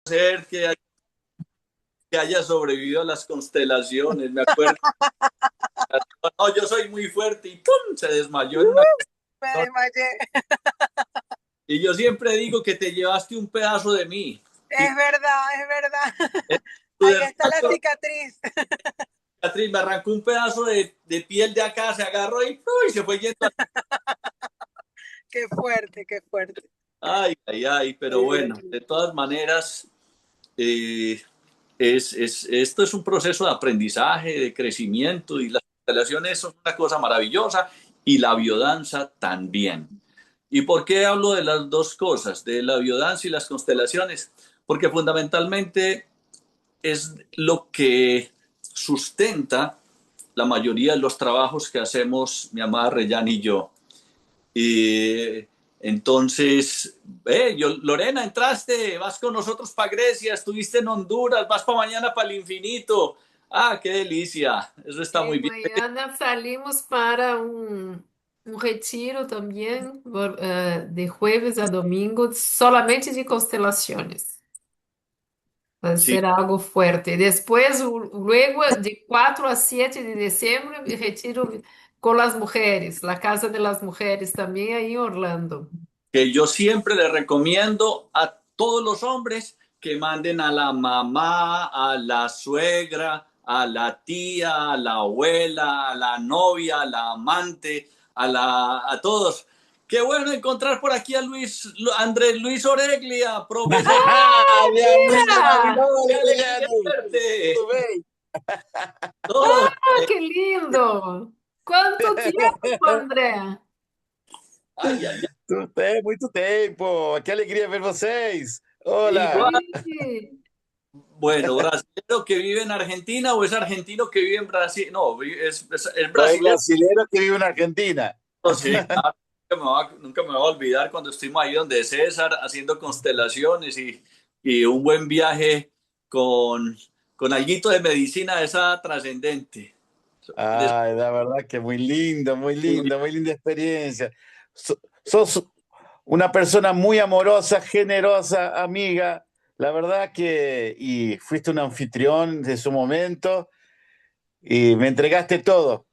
ser que haya sobrevivido a las constelaciones. Me acuerdo, no, yo soy muy fuerte y ¡pum! Se desmayó en una. Me desmayé. Y yo siempre digo que te llevaste un pedazo de mí. Y Es verdad, es verdad. tu Ahí está la dermato, cicatriz. Beatriz, me arrancó un pedazo de piel de acá, se agarró y, ¡pum! Y se fue yendo. Qué fuerte, qué fuerte. Ay, ay, ay, pero bueno, de todas maneras, eh, esto es un proceso de aprendizaje, de crecimiento y las constelaciones son una cosa maravillosa y la biodanza también. ¿Y por qué hablo de las dos cosas, de la biodanza y las constelaciones? Porque fundamentalmente es lo que sustenta la mayoría de los trabajos que hacemos mi amada Reyán y yo. Y entonces, Lorena, entraste, vas con nosotros para Grecia, estuviste en Honduras, vas para mañana para el infinito. Ah, qué delicia, eso está E muy bien. mañana salimos para um retiro também, de jueves a domingo, solamente de constelaciones. Vai Sí, ser algo fuerte. Después, luego, de 4 a 7 de diciembre, me retiro con las mujeres, la Casa de las Mujeres también ahí en Orlando. que yo siempre le recomiendo a todos los hombres que manden a la mamá, a la suegra, a la tía, a la abuela, a la novia, a la amante, a todos. Qué bueno encontrar por aquí a Andrés Luis Oreglia, profesor. Minha amiga Mira! ¡Qué Marinoli, alegría Rejane, verte! tudo bem? Todo Ah, bien. que lindo! Quanto tempo, André? Ay, ay, ay. Muito tempo. Que alegria ver vocês. Olá. Igual, Sí. bueno, ¿brasileño que vive en Argentina o es argentino que vive en Brasil? No, es Soy brasileño. brasileiro que vive na Argentina. Sí, claro. Nunca me va a olvidar cuando estuvimos ahí donde César haciendo constelaciones y un buen viaje con, con alguito de medicina esa trascendente. Ai, na verdade que é muito linda experiência. Sos una persona muy amorosa, generosa, amiga. La verdad que, y fuiste un anfitrión de su momento y me entregaste todo.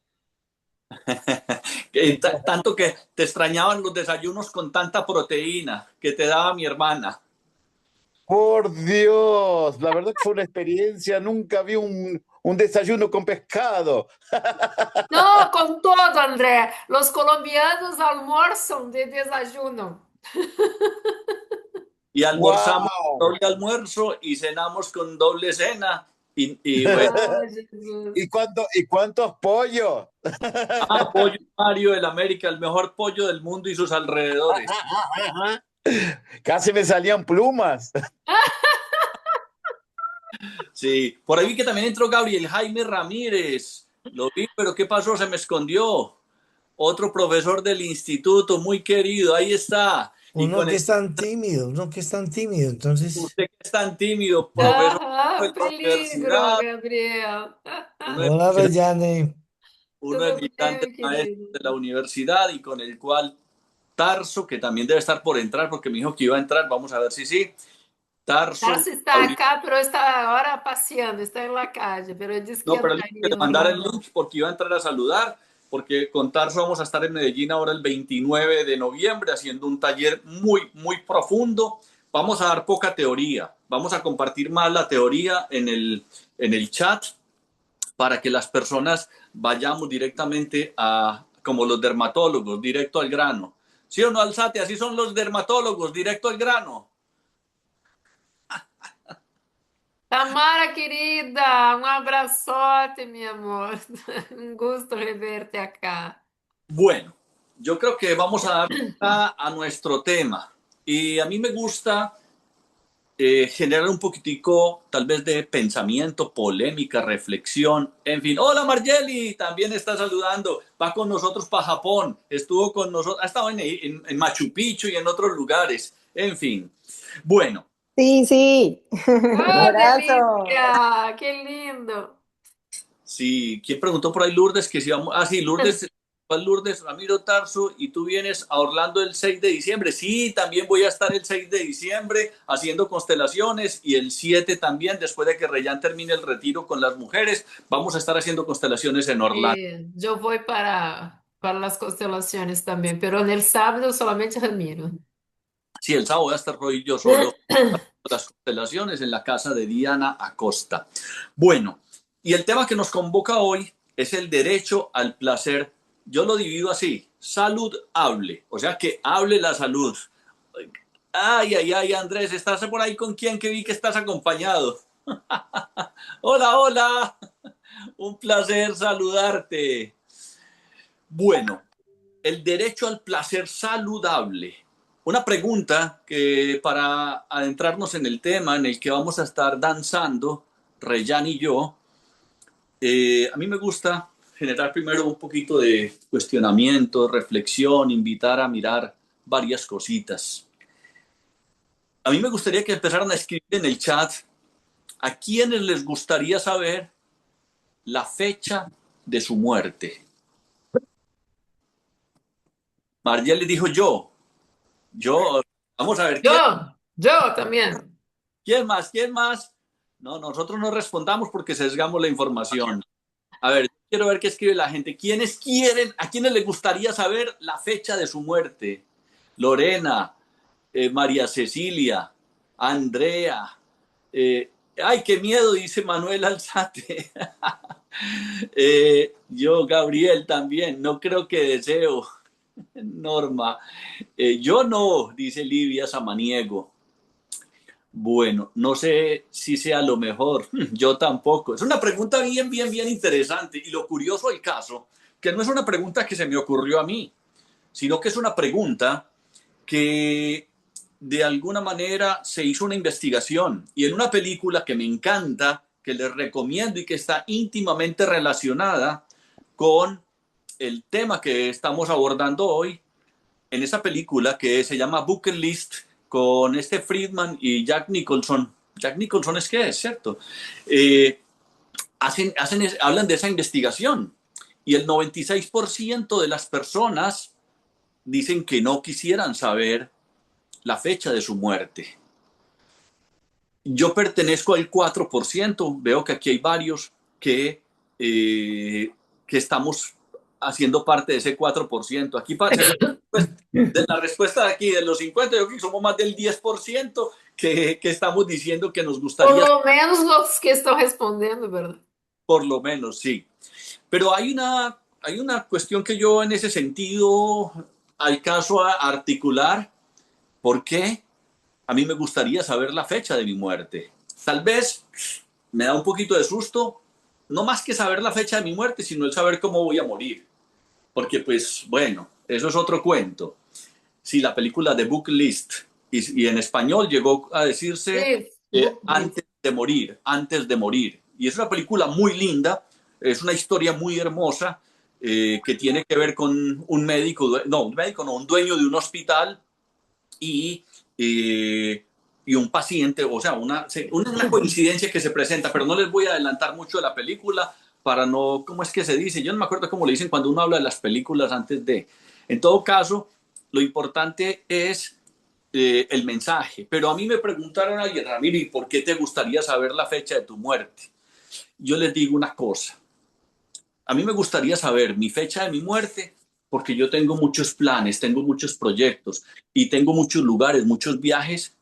Tanto que te extrañaban los desayunos con tanta proteína que te daba mi hermana. Por Dios, la verdad que fue una experiencia, nunca vi un desayuno con pescado. No, con todo, André. Los colombianos almuerzan de desayuno. Y almorzamos ¡Wow! doble almuerzo y cenamos con doble cena. Y bueno, Ai, Jesus. ¿Y cuántos pollos? pollo Mario del América, el mejor pollo del mundo y sus alrededores. Casi me salían plumas. Sí, por ahí vi que también entró Gabriel Jaime Ramírez. Lo vi, pero ¿qué pasó? Se me escondió. Otro profesor del instituto, muy querido, ahí está. Y Uno con que es tan tímido, uno que es tan tímido, entonces, usted que es tan tímido, profesor de Aham, la peligro, universidad, Gabriel. uno de, hola Reyane, uno de Tudo mis grandes bem, maestros querido? de la universidad y con el cual Tarso, que también debe estar por entrar, porque me dijo que iba a entrar, vamos a ver si sí. Tarso, Tarso está acá, pero está ahora passeando, está en la calle, pero él disse que no, pero él dijo entraria que em le mandara el Orlando. link porque iba a entrar a saludar, porque con Tarso vamos a estar en Medellín ahora el 29 de noviembre haciendo un taller muy, muy profundo. Vamos a dar poca teoría, vamos a compartir más la teoría en el chat para que las personas vayamos directamente a, como los dermatólogos, directo al grano. ¿Sí o no, Alzate? Así son los dermatólogos, directo al grano. Tamara, querida, um abraçote, meu amor. Um gosto reverte acá. Bueno, yo creo que vamos a dar a nuestro tema. Y a mí me gusta generar un poquitico tal vez de pensamiento, polémica, reflexión, en fin. Hola Margeli, también está saludando, va con nosotros para Japón, estuvo con nosotros, ha estado en Machu Picchu y en otros lugares, en fin. Bueno, Sí, sí. Un Oh, abrazo. delícia! Que lindo! si, ¿quién preguntó por ahí Lourdes que si vamos? Ah, sí, Lourdes Lourdes, Ramiro Tarso, y tú vienes a Orlando el 6 de diciembre. Sí, también voy a estar el 6 de diciembre haciendo constelaciones y el 7 también, después de que Reyán termine el retiro con las mujeres, vamos a estar haciendo constelaciones en Orlando. Yo voy para las constelaciones también, pero en el sábado solamente Ramiro. Sí, el sábado voy a estar Roy y yo solo las constelaciones en la casa de Diana Acosta. Bueno, y el tema que nos convoca hoy es el derecho al placer. Yo lo divido así: salud hable, o sea, que hable la salud. Ay, ay, ay, Andrés, ¿estás por ahí con quién? Que vi que estás acompañado. Hola, hola, un placer saludarte. Bueno, el derecho al placer saludable. Una pregunta que, para adentrarnos en el tema en el que vamos a estar danzando, Reyán y yo, a mí me gusta generar primero un poquito de cuestionamiento, reflexión, invitar a mirar varias cositas. A mí me gustaría que empezaran a escribir en el chat a quienes les gustaría saber la fecha de su muerte. Margiela dijo yo, vamos a ver, Yo también. ¿quién más? ¿Quién más? No, nosotros no respondamos porque sesgamos la información. A ver, quiero ver qué escribe la gente. ¿Quiénes quieren, a quiénes les gustaría saber la fecha de su muerte? Lorena, María Cecilia, Andrea. Ay, qué miedo, dice Manuel Alzate. Yo, Gabriel, también. No creo que deseo. Norma. Yo no, dice Livia Samaniego. Bueno, no sé si sea lo mejor. Yo tampoco. Es una pregunta bien, bien, bien interesante. Y lo curioso del caso, que no es una pregunta que se me ocurrió a mí, sino que es una pregunta que de alguna manera se hizo una investigación. Y en una película que me encanta, que les recomiendo y que está íntimamente relacionada con el tema que estamos abordando hoy, en esa película que se llama Bucket List, con Friedman y Jack Nicholson. Jack Nicholson es que es, ¿cierto? Hablan de esa investigación y el 96% de las personas dicen que no quisieran saber la fecha de su muerte. Yo pertenezco al 4%, veo que aquí hay varios que estamos haciendo parte de ese 4%. Aquí parece de la respuesta de aquí, de los 50, yo creo que somos más del 10% que estamos diciendo que nos gustaría. Por lo menos los que están respondiendo, ¿verdad? Por lo menos, sí. Pero hay una cuestión que yo en ese sentido alcanzo a articular. ¿Por qué? A mí me gustaría saber la fecha de mi muerte. Tal vez me da un poquito de susto, no más que saber la fecha de mi muerte, sino el saber cómo voy a morir. Porque, pues, bueno, eso es otro cuento. Sí, la película de Bucket List, y en español llegó a decirse antes de morir. Y es una película muy linda, es una historia muy hermosa, que tiene que ver con un dueño de un hospital y un paciente, o sea, una coincidencia que se presenta, pero no les voy a adelantar mucho de la película para no, ¿cómo es que se dice? Yo no me acuerdo cómo le dicen cuando uno habla de las películas antes de. En todo caso, lo importante es el mensaje. Pero a mí me preguntaron ayer, Ramiro, ¿y por qué te gustaría saber la fecha de tu muerte? Yo les digo una cosa. A mí me gustaría saber mi fecha de mi muerte porque yo tengo muchos planes, tengo muchos proyectos y tengo muchos lugares, muchos viajes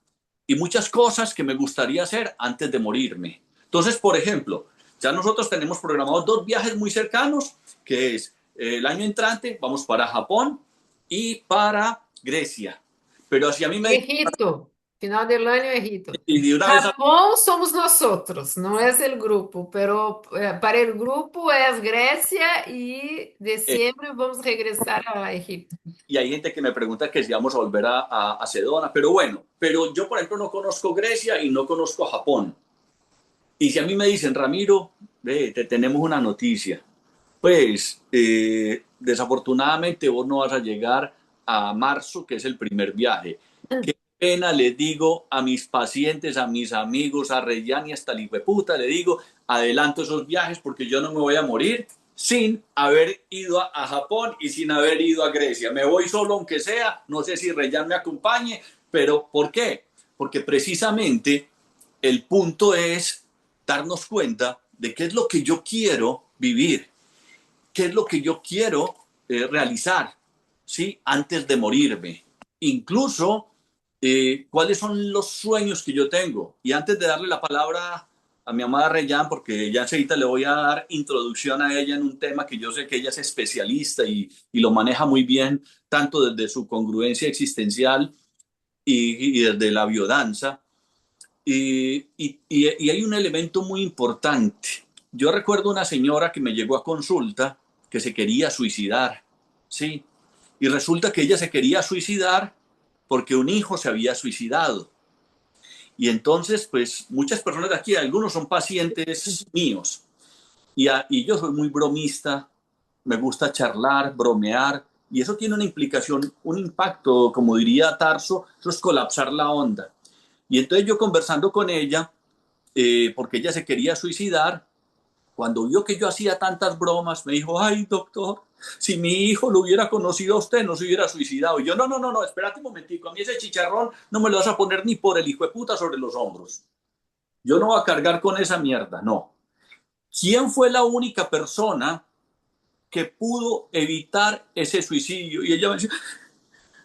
y muchas cosas que me gustaría hacer antes de morirme. Entonces, por ejemplo, ya nosotros tenemos programados 2 viajes muy cercanos, que es el año entrante, vamos para Japón y para Grecia. Pero si a mí me... Egipto, final del año Egipto. Y de una vez Japón somos nosotros, no es el grupo, pero para el grupo es Grecia y diciembre vamos a regresar a Egipto. Y hay gente que me pregunta que si vamos a volver a Sedona, pero bueno, pero yo por ejemplo no conozco Grecia y no conozco Japón. Y si a mí me dicen, Ramiro, te tenemos una noticia, pues desafortunadamente vos no vas a llegar a marzo, que es el primer viaje. Qué pena, les digo a mis pacientes, a mis amigos, a Reyán y hasta el hijueputa, le digo, adelanto esos viajes porque yo no me voy a morir sin haber ido a Japón y sin haber ido a Grecia. Me voy solo aunque sea, no sé si Reyán me acompañe, pero ¿por qué? Porque precisamente el punto es darnos cuenta de qué es lo que yo quiero vivir, qué es lo que yo quiero realizar, ¿sí? Antes de morirme. Incluso cuáles son los sueños que yo tengo. Y antes de darle la palabra a mi amada Reyán, porque ya enseguida le voy a dar introducción a ella en un tema que yo sé que ella es especialista y lo maneja muy bien, tanto desde su congruencia existencial y desde la biodanza. Y hay un elemento muy importante. Yo recuerdo una señora que me llegó a consulta que se quería suicidar, ¿sí? Y resulta que ella se quería suicidar porque un hijo se había suicidado. Y entonces, pues, muchas personas de aquí, algunos son pacientes míos. Y yo soy muy bromista, me gusta charlar, bromear, y eso tiene una implicación, un impacto, como diría Tarso, eso es colapsar la onda. Y entonces yo conversando con ella, porque ella se quería suicidar, cuando vio que yo hacía tantas bromas, me dijo, ay, doctor, si mi hijo lo hubiera conocido a usted, no se hubiera suicidado. Y yo, no, espérate un momentico, a mí ese chicharrón no me lo vas a poner ni por el hijo de puta sobre los hombros. Yo no voy a cargar con esa mierda, no. ¿Quién fue la única persona que pudo evitar ese suicidio? Y ella me decía,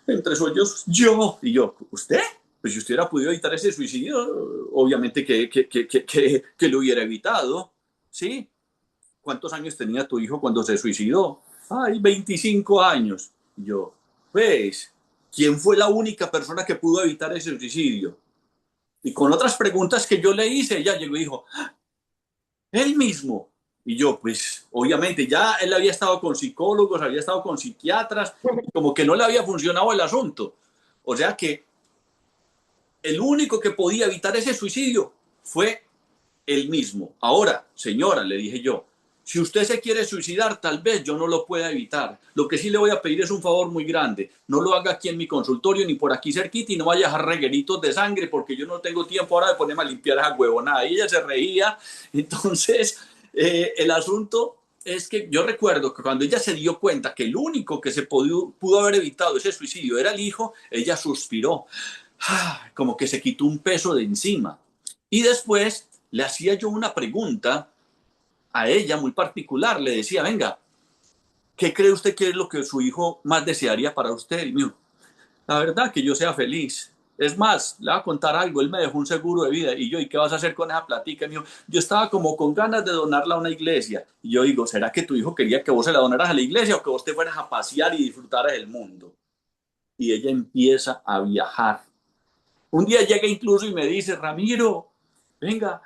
entre sueños, yo. Y yo, ¿usted? Pues si usted hubiera podido evitar ese suicidio, obviamente que lo hubiera evitado, ¿sí? ¿Cuántos años tenía tu hijo cuando se suicidó? Ay, 25 años. Y yo, pues, ¿quién fue la única persona que pudo evitar ese suicidio? Y con otras preguntas que yo le hice, ella llegó y dijo, él mismo. Y yo, pues, obviamente, ya él había estado con psicólogos, había estado con psiquiatras, como que no le había funcionado el asunto. O sea que el único que podía evitar ese suicidio fue él mismo. Ahora, señora, le dije yo, si usted se quiere suicidar, tal vez yo no lo pueda evitar. Lo que sí le voy a pedir es un favor muy grande. No lo haga aquí en mi consultorio ni por aquí cerquita y no vaya a dejar regueritos de sangre porque yo no tengo tiempo ahora de ponerme a limpiar esa huevonada. Y ella se reía. Entonces, el asunto es que yo recuerdo que cuando ella se dio cuenta que el único que se pudo haber evitado ese suicidio era el hijo, ella suspiró. Como que se quitó un peso de encima. Y después le hacía yo una pregunta a ella muy particular. Le decía, venga, ¿qué cree usted que es lo que su hijo más desearía para usted? Y me dijo, la verdad, que yo sea feliz. Es más, le voy a contar algo. Él me dejó un seguro de vida. Y yo, ¿y qué vas a hacer con esa platica? Y me dijo, yo estaba como con ganas de donarla a una iglesia. Y yo digo, ¿será que tu hijo quería que vos se la donaras a la iglesia o que vos te fueras a pasear y disfrutaras del mundo? Y ella empieza a viajar. Un día llega incluso y me dice, Ramiro, venga,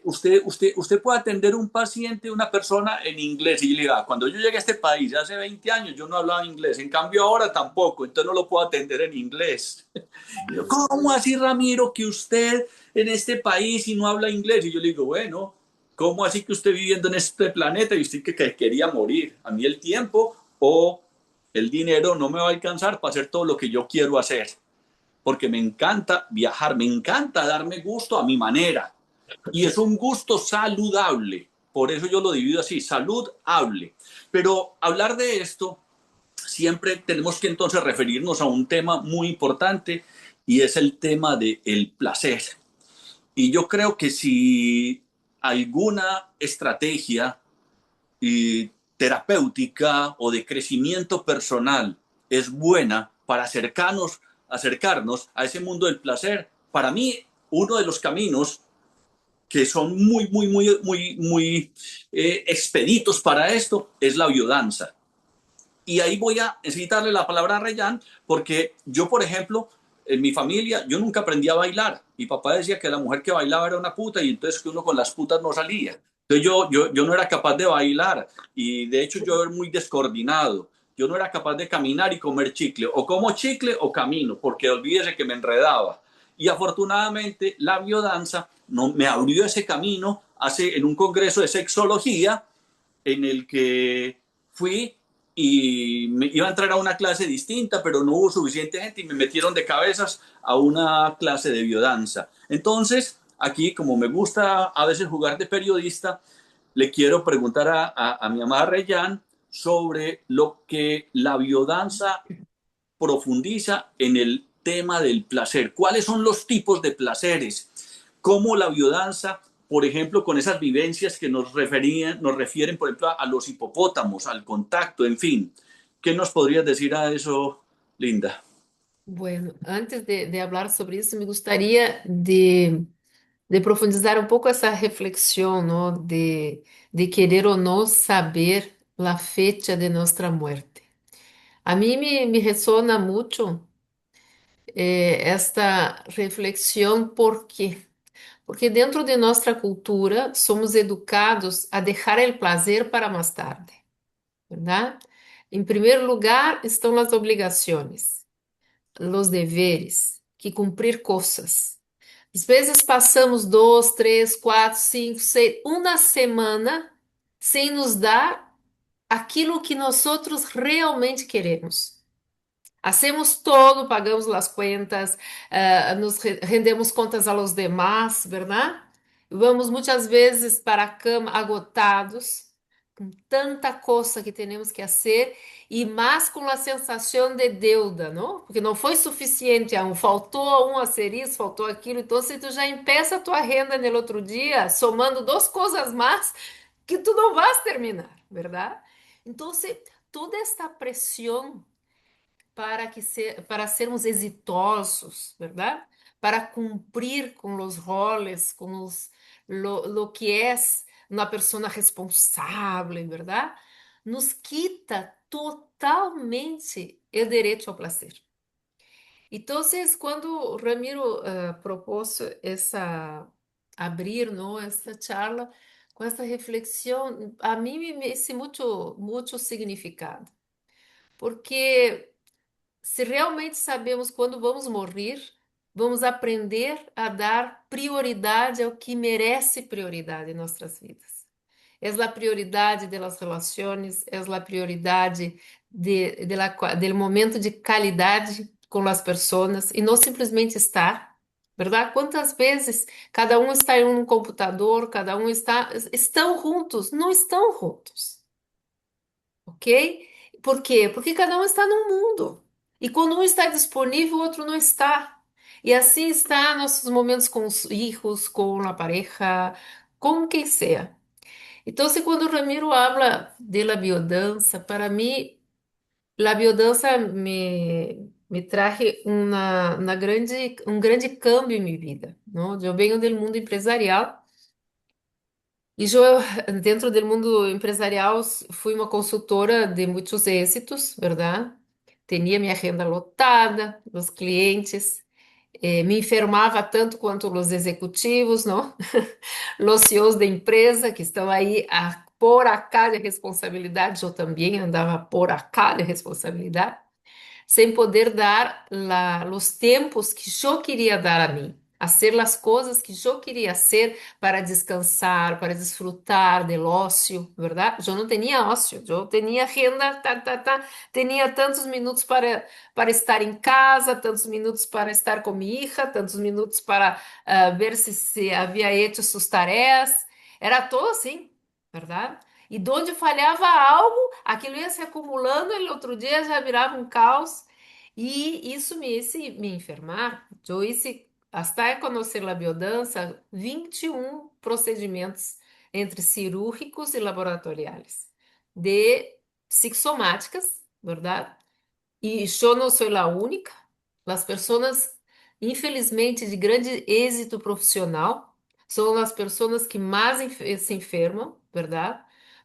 usted puede atender un paciente, una persona en inglés. Y yo le digo, cuando yo llegué a este país hace 20 años, yo no hablaba inglés. En cambio ahora tampoco, entonces no lo puedo atender en inglés. Y yo, ¿cómo así, Ramiro, que usted en este país y no habla inglés? Y yo le digo, bueno, ¿cómo así que usted viviendo en este planeta y usted que quería morir? A mí el tiempo o el dinero no me va a alcanzar para hacer todo lo que yo quiero hacer. Porque me encanta viajar, me encanta darme gusto a mi manera. Y es un gusto saludable. Por eso yo lo divido así, saludable. Pero hablar de esto, siempre tenemos que entonces referirnos a un tema muy importante y es el tema del placer. Y yo creo que si alguna estrategia terapéutica o de crecimiento personal es buena para acercarnos a ese mundo del placer, para mí uno de los caminos que son muy expeditos para esto es la biodanza. Y ahí voy a citarle la palabra a Reyán, porque yo, por ejemplo, en mi familia, yo nunca aprendí a bailar. Mi papá decía que la mujer que bailaba era una puta y entonces que uno con las putas no salía. Entonces yo no era capaz de bailar y de hecho yo era muy descoordinado. Yo no era capaz de caminar y comer chicle. O como chicle o camino, porque olvídese que me enredaba. Y afortunadamente la biodanza me abrió ese camino en un congreso de sexología en el que fui y me iba a entrar a una clase distinta, pero no hubo suficiente gente y me metieron de cabezas a una clase de biodanza. Entonces, aquí, como me gusta a veces jugar de periodista, le quiero preguntar a mi amada Reyán sobre lo que la biodanza profundiza en el tema del placer. ¿Cuáles son los tipos de placeres? ¿Cómo la biodanza, por ejemplo, con esas vivencias que nos refieren, por ejemplo, a los hipopótamos, al contacto, en fin? ¿Qué nos podrías decir a eso, Linda? Bueno, antes de hablar sobre isso, me gostaria de profundizar um pouco essa reflexão, ¿no? De querer ou não saber a fecha de nossa morte. A mim me ressona muito esta reflexão, ¿por quê? Porque dentro de nossa cultura somos educados a deixar o prazer para mais tarde, ¿verdad? Em primeiro lugar estão as obrigações, os deveres, que cumprir coisas. Às vezes passamos 2, 3, 4, 5, 6, uma semana sem nos dar aquilo que nós outros realmente queremos. Hacemos todo, pagamos as contas, nos rendemos contas a los demás, ¿verdad? Vamos muitas vezes para a cama agotados, com tanta coisa que temos que fazer e mais com a sensação de deuda, não? Porque não foi suficiente, faltou a ser isso, faltou aquilo, então se tu já empeça a tua renda no outro dia, somando duas coisas mais que tu não vas terminar, ¿verdad? Então, toda esta pressão para sermos exitosos, ¿verdad? Para cumprir com os roles, com lo que é uma pessoa responsável, ¿verdad? Nos quita totalmente o direito ao prazer. Então, quando Ramiro propôs abrir, não, essa charla com essa reflexão, a mim me disse muito significado, porque se realmente sabemos quando vamos morrer, vamos aprender a dar prioridade ao que merece prioridade em nossas vidas. É a prioridade das relações, é a prioridade do momento de qualidade com as pessoas e não simplesmente estar, verdade? Quantas vezes cada um está em um computador, cada um estão juntos, não estão juntos, ok? Por quê? Porque cada um está num mundo. E quando um está disponível, o outro não está. E assim está nossos momentos com os filhos, com a pareja, com quem seja. Então, quando o Ramiro habla de la biodança, para mim, a biodança me traje um grande cambio em minha vida, não? Eu venho do mundo empresarial e eu, dentro do mundo empresarial, fui uma consultora de muitos êxitos, verdade? Tinha minha agenda lotada, os clientes, me enfermava tanto quanto os executivos, não? Os CEOs da empresa que estão aí a pôr a cara de responsabilidade, eu também andava a pôr a cara de responsabilidade, sem poder dar os tempos que eu queria dar a mim, a ser as coisas que eu queria ser para descansar, para desfrutar do ócio, verdade? Eu não tinha ócio, eu tinha renda, tinha tantos minutos para estar em casa, tantos minutos para estar com minha hija, tantos minutos para ver se havia feito suas tarefas, era todo assim, verdade? E de onde falhava algo, aquilo ia se acumulando e outro dia já virava um caos. E isso me hizo me enfermar. Eu hice, hasta conhecer a biodança, 21 procedimentos entre cirúrgicos e laboratoriais de psicossomáticas, verdade? E eu não sou a única. As pessoas, infelizmente, de grande êxito profissional, são as pessoas que mais se enfermam, verdade?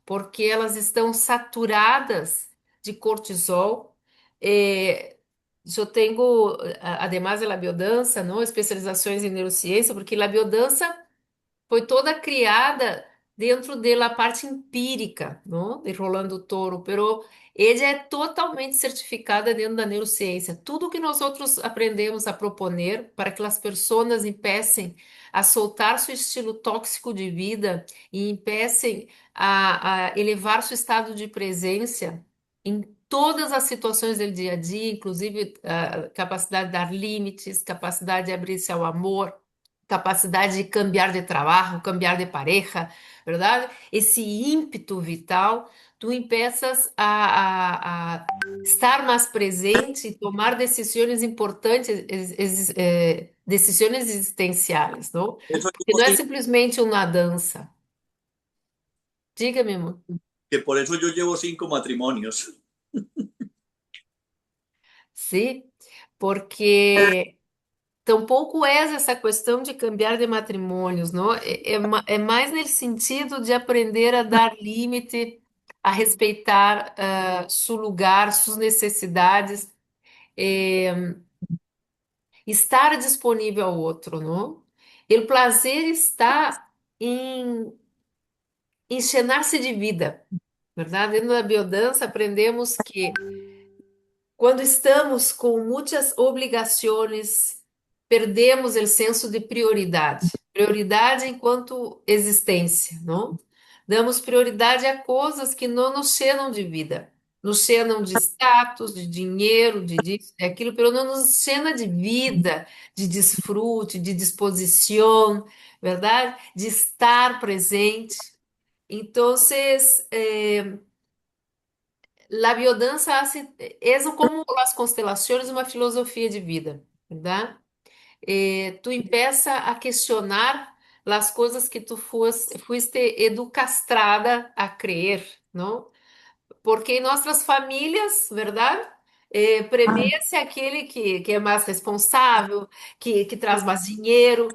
Porque elas estão saturadas de cortisol. Eu tenho, además da biodança, não, especializações em neurociência, porque a biodança foi toda criada dentro da parte empírica, não? De Rolando Toro, pero ele é totalmente certificada dentro da neurociência. Tudo que nós outros aprendemos a proponer para que as pessoas empecem a soltar seu estilo tóxico de vida e empecem a elevar seu estado de presença em todas as situações do dia a dia, inclusive a capacidade de dar limites, capacidade de abrir-se ao amor, capacidade de cambiar de trabalho, cambiar de pareja, verdade? Esse ímpeto vital, tu empiezas a estar mais presente e tomar decisões importantes, decisões existenciais, não? Eso Porque llevo não é cinco- simplesmente uma dança. Diga, meu amor. que por eso yo llevo 5 matrimonios. Sim, porque tampouco é essa questão de cambiar de matrimônios, não? É mais nesse sentido de aprender a dar limite, a respeitar seu lugar, suas necessidades, estar disponível ao outro, não? O prazer está em enchenar-se de vida, verdade? Dentro da biodança aprendemos que quando estamos com muitas obrigações, perdemos o senso de prioridade. Prioridade enquanto existência, não? Damos prioridade a coisas que não nos cheiam de vida. Nos cheiam de status, de dinheiro, de disso, de aquilo, mas não nos cheia de vida, de desfrute, de disposição, verdade? De estar presente. Então, la biodança é como as constelações uma filosofia de vida, ¿verdad? Tu empieza a questionar as coisas que tu fuiste educastrada a crer, não? Porque em nossas famílias, verdade? Premia-se aquele que é mais responsável, que traz mais dinheiro,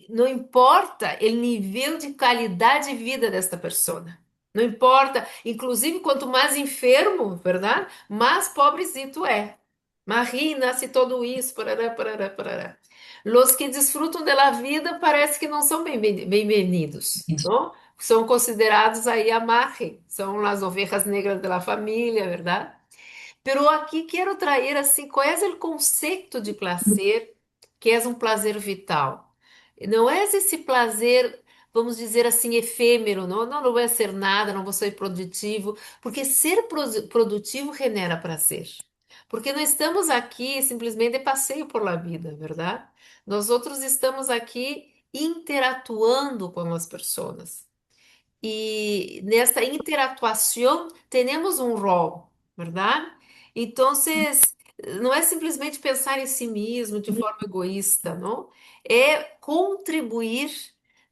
não importa o nível de qualidade de vida desta pessoa. Não importa, inclusive quanto mais enfermo, verdade? Mais pobrecito é. Marie nasce todo isso, parará, parará, parará. Los que desfrutam da vida parece que não são bem-vindos, não? São considerados aí a margem, são as ovelhas negras da família, verdade? Pero aqui quero trazer assim, qual é o conceito de prazer, que é um prazer vital. Não é esse prazer, vamos dizer assim, efêmero, não vai ser nada, não vou ser produtivo, porque ser produtivo genera prazer. Porque não estamos aqui simplesmente de passeio por la vida, verdade? Nós outros estamos aqui interatuando com as pessoas. E nessa interatuação temos um rol, verdade? Então, não é simplesmente pensar em si mesmo de forma egoísta, não? É contribuir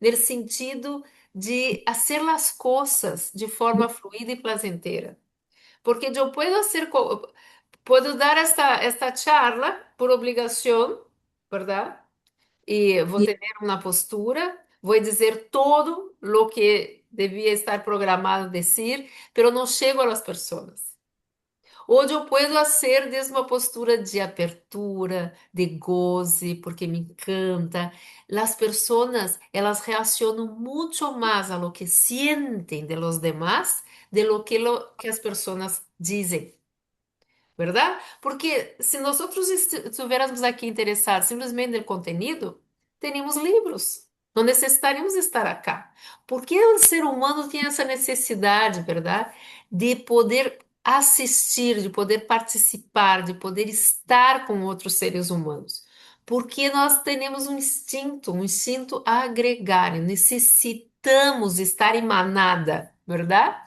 no sentido de fazer as coisas de forma fluida e prazenteira. Porque eu posso dar esta charla por obrigação, verdade? E vou ter uma postura, vou dizer todo o que devia estar programado dizer, pero não chego às pessoas. Hoje eu posso fazer desde uma postura de abertura, de goze, porque me encanta. As pessoas, elas reaccionam muito mais a lo que sentem de los demás de lo que as pessoas dizem. ¿Verdad? Porque se nós estivéssemos aqui interessados simplesmente no conteúdo, teríamos livros. Não necessitaríamos estar acá. Porque o ser humano tem essa necessidade, verdade? De poder assistir, de poder participar, de poder estar com outros seres humanos. Porque nós temos um instinto agregário, necessitamos estar em manada, verdade?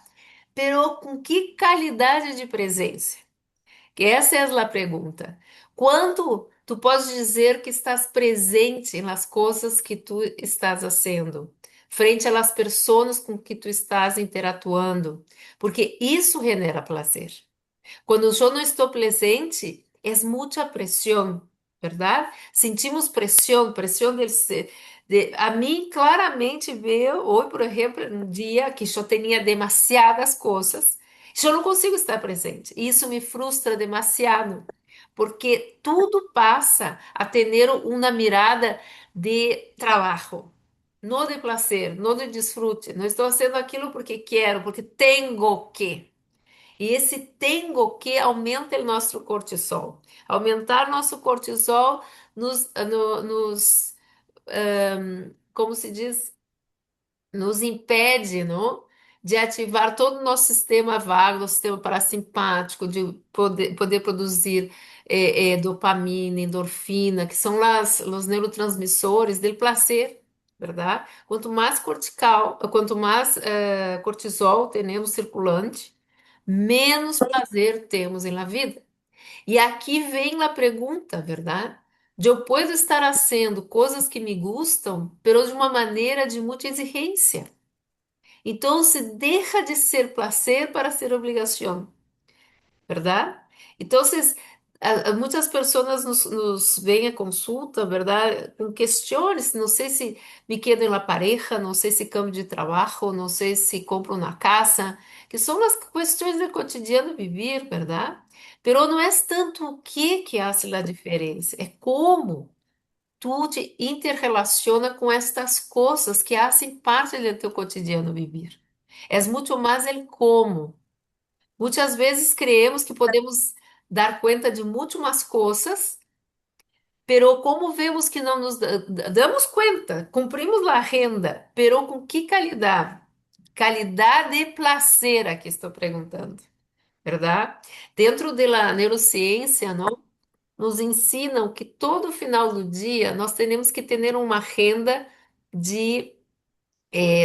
Pero com que qualidade de presença? Que essa é a pergunta. Quanto tu podes dizer que estás presente nas coisas que tu estás fazendo, frente às pessoas com que tu estás interatuando? Porque isso genera prazer. Quando eu não estou presente, é muita pressão, verdade? Sentimos pressão, pressão a mim claramente veio hoje, por exemplo, um dia que eu tinha demasiadas coisas, eu não consigo estar presente. E isso me frustra demasiado, porque tudo passa a ter uma mirada de trabalho. Não de prazer, não de desfrute. Não estou fazendo aquilo porque quero, porque tenho que. E esse tengo que aumenta o nosso cortisol. Aumentar nosso cortisol como se diz, nos impede, não? De ativar todo o nosso sistema vago, nosso sistema parasimpático, de poder produzir dopamina, endorfina, que são os neurotransmissores do prazer, verdade? Quanto mais cortisol temos circulante, menos prazer temos em la vida. E aqui vem a pergunta, verdade? Eu posso estar fazendo coisas que me gustam, pero de uma maneira de muita exigência. Então, se deixa de ser prazer para ser obrigação, ¿verdad? Entonces, muitas pessoas nos vêm a consulta, ¿verdad? Com questões, não sei se me quedo na pareja, não sei se cambio de trabalho, não sei se compro uma casa, que são as questões do cotidiano vivir, ¿verdad? Pero não é tanto o que hace a diferença, é como tu te interrelaciona com estas coisas que fazem parte do teu cotidiano vivir. É muito mais el como. Muitas vezes creemos que podemos dar conta de múltiplas coisas, pero como vemos que não nos damos conta, cumprimos a agenda, pero com que qualidade? Qualidade de prazer, aqui estou perguntando, verdade? Dentro da neurociência, não? Nos ensinam que todo final do dia nós temos que ter uma agenda de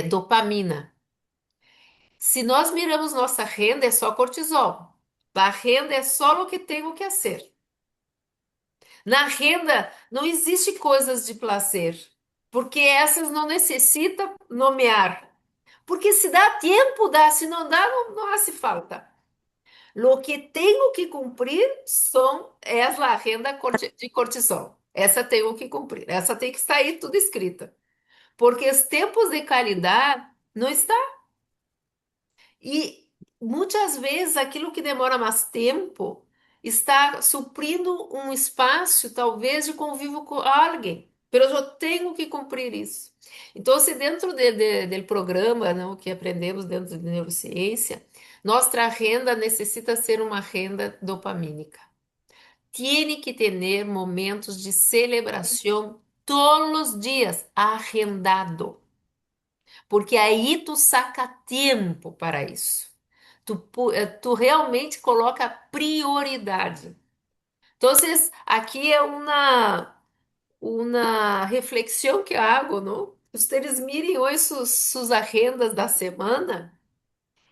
dopamina. Se nós miramos nossa renda, é só cortisol. A renda é só o que tenho que fazer. Na renda não existe coisas de prazer, porque essas não necessitam nomear. Porque se dá tempo, dá, se não dá, não hace falta. Lo que tenho que cumprir é a renda de cortisol. Essa tenho que cumprir, essa tem que estar aí tudo escrita. Porque os tempos de qualidade não está. E muitas vezes aquilo que demora mais tempo está suprindo um espaço, talvez, de convívio com alguém. Mas eu tenho que cumprir isso. Então, se dentro do programa, não, que aprendemos dentro de neurociência, nossa renda necessita ser uma renda dopamínica. Tiene que ter momentos de celebração todos os dias, agendado. Porque aí tu saca tempo para isso. Tu realmente coloca prioridade. Então, aqui é uma reflexão que hago, não? Vocês mirem hoje suas agendas da semana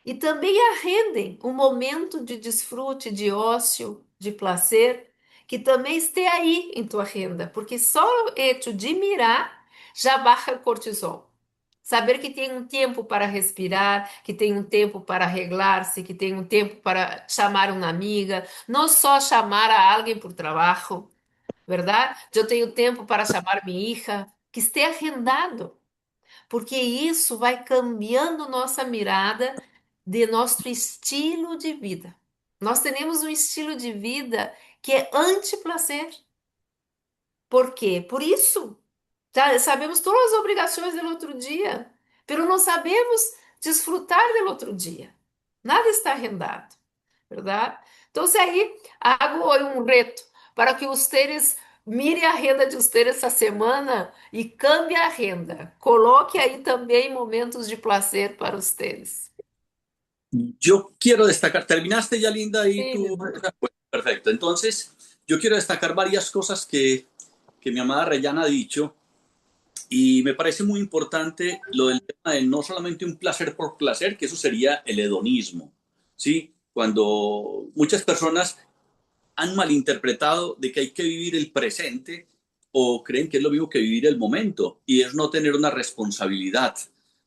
e também arrendem um momento de desfrute, de ócio, de prazer, que também esteja aí em tua agenda, porque só o hecho de mirar já baixa o cortisol. Saber que tem um tempo para respirar, que tem um tempo para arreglar-se, que tem um tempo para chamar uma amiga, não só chamar a alguém por trabalho, verdade? Eu tenho tempo para chamar minha hija, que esteja agendado, porque isso vai cambiando nossa mirada de nosso estilo de vida. Nós temos um estilo de vida que é anti-prazer. Por quê? Por isso. Sabemos todas as obrigações do outro dia, mas não sabemos desfrutar do outro dia. Nada está arrendado, verdade? Então, aí, hago um reto para que vocês mirem a renda de vocês essa semana e cambie a renda. Coloque aí também momentos de prazer para vocês. Yo quiero destacar, ¿terminaste ya, Linda? Sí, Perfecto. Entonces, yo quiero destacar varias cosas que mi amada Rayana ha dicho. Y me parece muy importante lo del tema de no solamente un placer por placer, que eso sería el hedonismo, ¿sí? Cuando muchas personas han malinterpretado de que hay que vivir el presente o creen que es lo mismo que vivir el momento y es no tener una responsabilidad,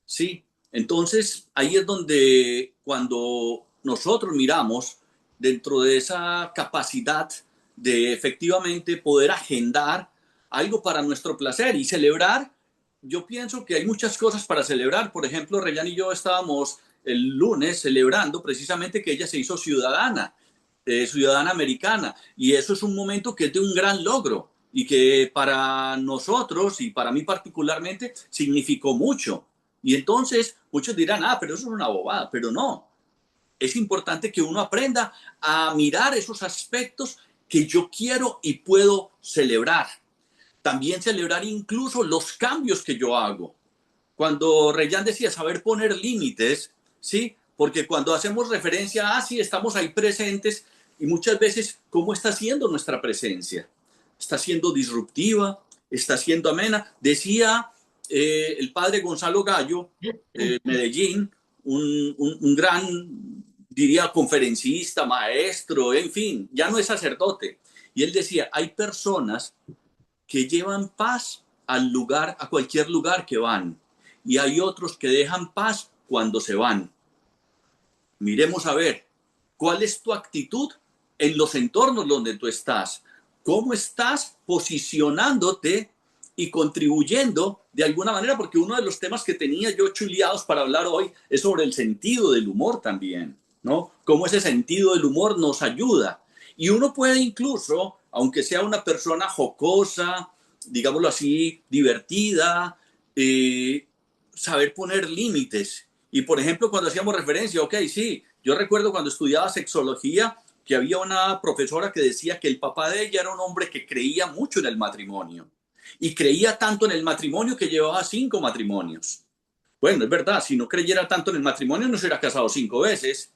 ¿sí? Entonces, ahí es donde cuando nosotros miramos dentro de esa capacidad de efectivamente poder agendar algo para nuestro placer y celebrar, yo pienso que hay muchas cosas para celebrar. Por ejemplo, Rayana y yo estábamos el lunes celebrando precisamente que ella se hizo ciudadana americana, y eso es un momento que es de un gran logro y que para nosotros y para mí particularmente significó mucho. Y entonces muchos dirán, pero eso es una bobada, pero no. Es importante que uno aprenda a mirar esos aspectos que yo quiero y puedo celebrar. También celebrar incluso los cambios que yo hago. Cuando Reyan decía saber poner límites, ¿sí? Porque cuando hacemos referencia a sí, estamos ahí presentes, y muchas veces, ¿cómo está siendo nuestra presencia? ¿Está siendo disruptiva? ¿Está siendo amena? Decía el padre Gonzalo Gallo, Medellín, un gran, diría, conferencista, maestro, en fin, ya no es sacerdote. Y él decía, hay personas que llevan paz al lugar, a cualquier lugar que van, y hay otros que dejan paz cuando se van. Miremos a ver, ¿cuál es tu actitud en los entornos donde tú estás? ¿Cómo estás posicionándote y contribuyendo de alguna manera? Porque uno de los temas que tenía yo chuleados para hablar hoy es sobre el sentido del humor también, ¿no? Cómo ese sentido del humor nos ayuda. Y uno puede incluso, aunque sea una persona jocosa, digámoslo así, divertida, saber poner límites. Y por ejemplo, cuando hacíamos referencia, ok, sí, yo recuerdo cuando estudiaba sexología que había una profesora que decía que el papá de ella era un hombre que creía mucho en el matrimonio. Y creía tanto en el matrimonio que llevaba 5 matrimonios. Bueno, es verdad, si no creyera tanto en el matrimonio no se hubiera casado 5 veces.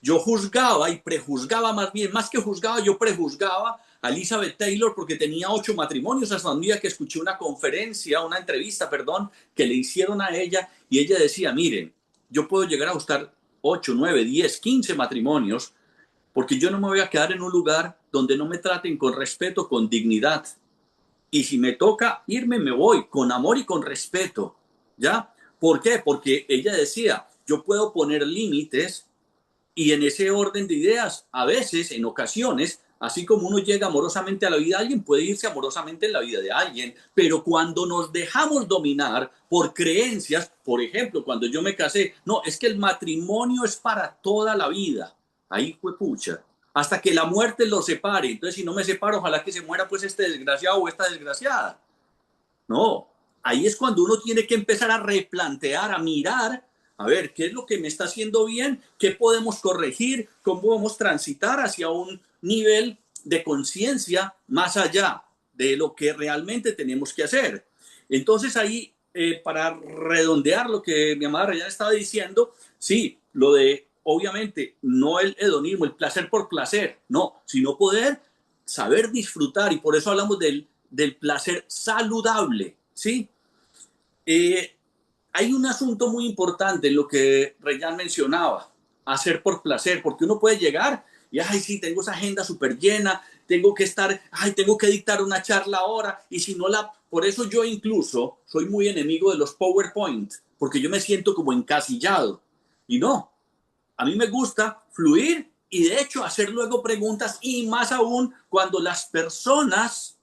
Yo juzgaba y prejuzgaba más bien, más que juzgaba, yo prejuzgaba a Elizabeth Taylor porque tenía 8 matrimonios hasta un día que escuché una conferencia, una entrevista, perdón, que le hicieron a ella y ella decía, miren, yo puedo llegar a buscar 8, 9, 10, 15 matrimonios porque yo no me voy a quedar en un lugar donde no me traten con respeto, con dignidad. Y si me toca irme, me voy con amor y con respeto, ¿ya? ¿Por qué? Porque ella decía, yo puedo poner límites y en ese orden de ideas, a veces, en ocasiones, así como uno llega amorosamente a la vida de alguien, puede irse amorosamente en la vida de alguien, pero cuando nos dejamos dominar por creencias, por ejemplo, cuando yo me casé, no, es que el matrimonio es para toda la vida, ahí fue pucha, hasta que la muerte los separe, entonces si no me separo, ojalá que se muera pues este desgraciado o esta desgraciada. No, ahí es cuando uno tiene que empezar a replantear, a mirar, a ver, ¿qué es lo que me está haciendo bien? ¿Qué podemos corregir? ¿Cómo podemos transitar hacia un nivel de conciencia más allá de lo que realmente tenemos que hacer? Entonces ahí, para redondear lo que mi amada Rayana estaba diciendo, sí, lo de, obviamente, no el hedonismo, el placer por placer, no, sino poder saber disfrutar, y por eso hablamos del placer saludable, ¿sí? Hay un asunto muy importante en lo que Reyan mencionaba, hacer por placer, porque uno puede llegar y, ay, sí, tengo esa agenda súper llena, tengo que estar, ay, tengo que dictar una charla ahora, y si no la... Por eso yo incluso soy muy enemigo de los PowerPoint, porque yo me siento como encasillado. Y no, a mí me gusta fluir y de hecho hacer luego preguntas, y más aún cuando las personas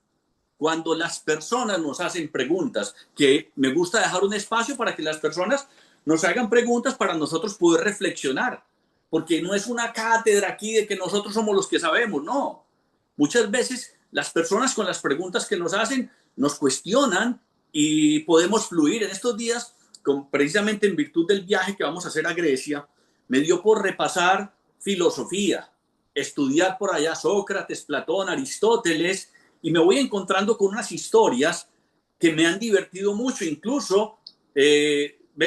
nos hacen preguntas, que me gusta dejar un espacio para que las personas nos hagan preguntas para nosotros poder reflexionar, porque no es una cátedra aquí de que nosotros somos los que sabemos, no. Muchas veces las personas con las preguntas que nos hacen nos cuestionan y podemos fluir. En estos días, precisamente en virtud del viaje que vamos a hacer a Grecia, me dio por repasar filosofía, estudiar por allá Sócrates, Platón, Aristóteles, y me voy encontrando con unas historias que me han divertido mucho. Incluso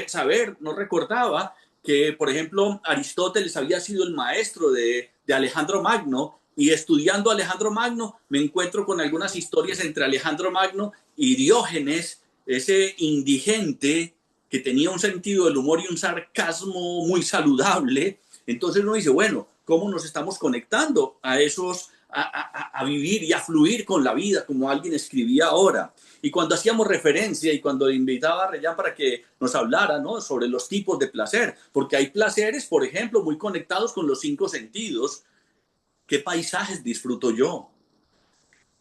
saber, no recordaba que, por ejemplo, Aristóteles había sido el maestro de Alejandro Magno, y estudiando a Alejandro Magno me encuentro con algunas historias entre Alejandro Magno y Diógenes, ese indigente que tenía un sentido del humor y un sarcasmo muy saludable. Entonces uno dice, bueno, ¿cómo nos estamos conectando a esos, a vivir y a fluir con la vida, como alguien escribía ahora? Y cuando hacíamos referencia y cuando invitaba a Reyan para que nos hablara, ¿no?, sobre los tipos de placer, porque hay placeres, por ejemplo, muy conectados con los 5 sentidos. ¿Qué paisajes disfruto yo?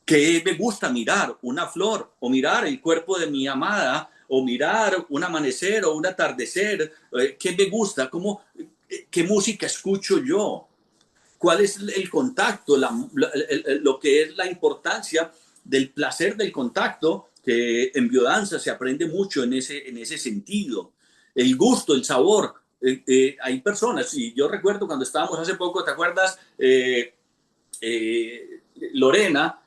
¿Qué me gusta mirar? ¿Una flor? ¿O mirar el cuerpo de mi amada? ¿O mirar un amanecer o un atardecer? ¿Qué me gusta? ¿Qué música escucho yo? ¿Cuál es el contacto? Lo que es la importancia del placer del contacto, que en biodanza se aprende mucho en ese sentido. El gusto, el sabor. Hay personas, y yo recuerdo cuando estábamos hace poco, ¿te acuerdas? Lorena,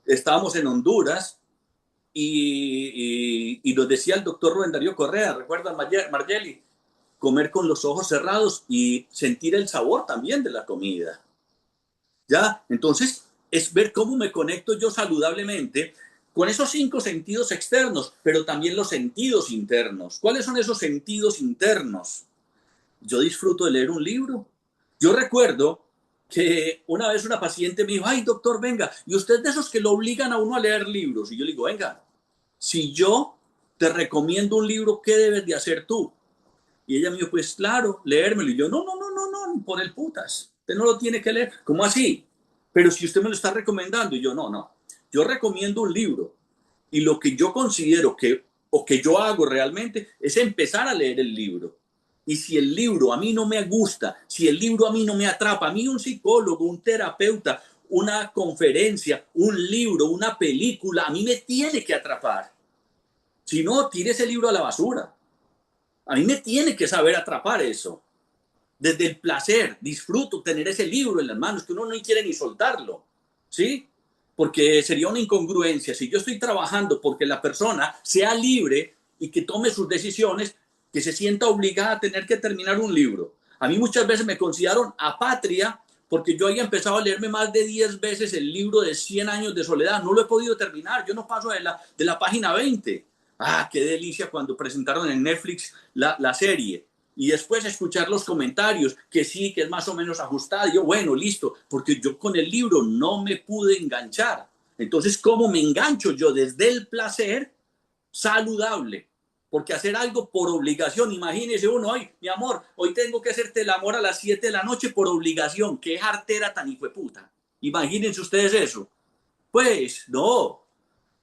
estábamos en Honduras y nos decía el doctor Rubén Darío Correa, ¿recuerdas, Margeli? Comer con los ojos cerrados y sentir el sabor también de la comida. ¿ya? Entonces, es ver cómo me conecto yo saludablemente con esos 5 sentidos externos, pero también los sentidos internos. ¿Cuáles son esos sentidos internos? Yo disfruto de leer un libro. Yo recuerdo que una vez una paciente me dijo, ay, doctor, venga, y usted de esos que lo obligan a uno a leer libros. Y yo le digo, venga, si yo te recomiendo un libro, ¿qué debes de hacer tú? Y ella me dijo, pues claro, leérmelo. Y yo, no, no, no, no, no, por el putas. Usted no lo tiene que leer. ¿Cómo así? Pero si usted me lo está recomendando. Y yo, no, no. Yo recomiendo un libro. Y lo que yo considero que, o que yo hago realmente, es empezar a leer el libro. Y si el libro a mí no me gusta, si el libro a mí no me atrapa, a mí un psicólogo, un terapeuta, una conferencia, un libro, una película, a mí me tiene que atrapar. Si no, tire ese libro a la basura. A mí me tiene que saber atrapar eso. Desde el placer, disfruto tener ese libro en las manos, que uno no quiere ni soltarlo, ¿sí? Porque sería una incongruencia. Si yo estoy trabajando porque la persona sea libre y que tome sus decisiones, que se sienta obligada a tener que terminar un libro. A mí muchas veces me consideraron apatria porque yo había empezado a leerme más de 10 veces el libro de 100 años de soledad. No lo he podido terminar. Yo no paso de la página 20. Ah, qué delicia cuando presentaron en Netflix la serie. Y después escuchar los comentarios, que sí, que es más o menos ajustada. Yo, bueno, listo, porque yo con el libro no me pude enganchar. Entonces, ¿cómo me engancho yo? Desde el placer saludable. Porque hacer algo por obligación, imagínese uno, ay, mi amor, hoy tengo que hacerte el amor a las 7 de la noche por obligación. Qué jartera tan hijueputa. Imagínense ustedes eso. Pues, no.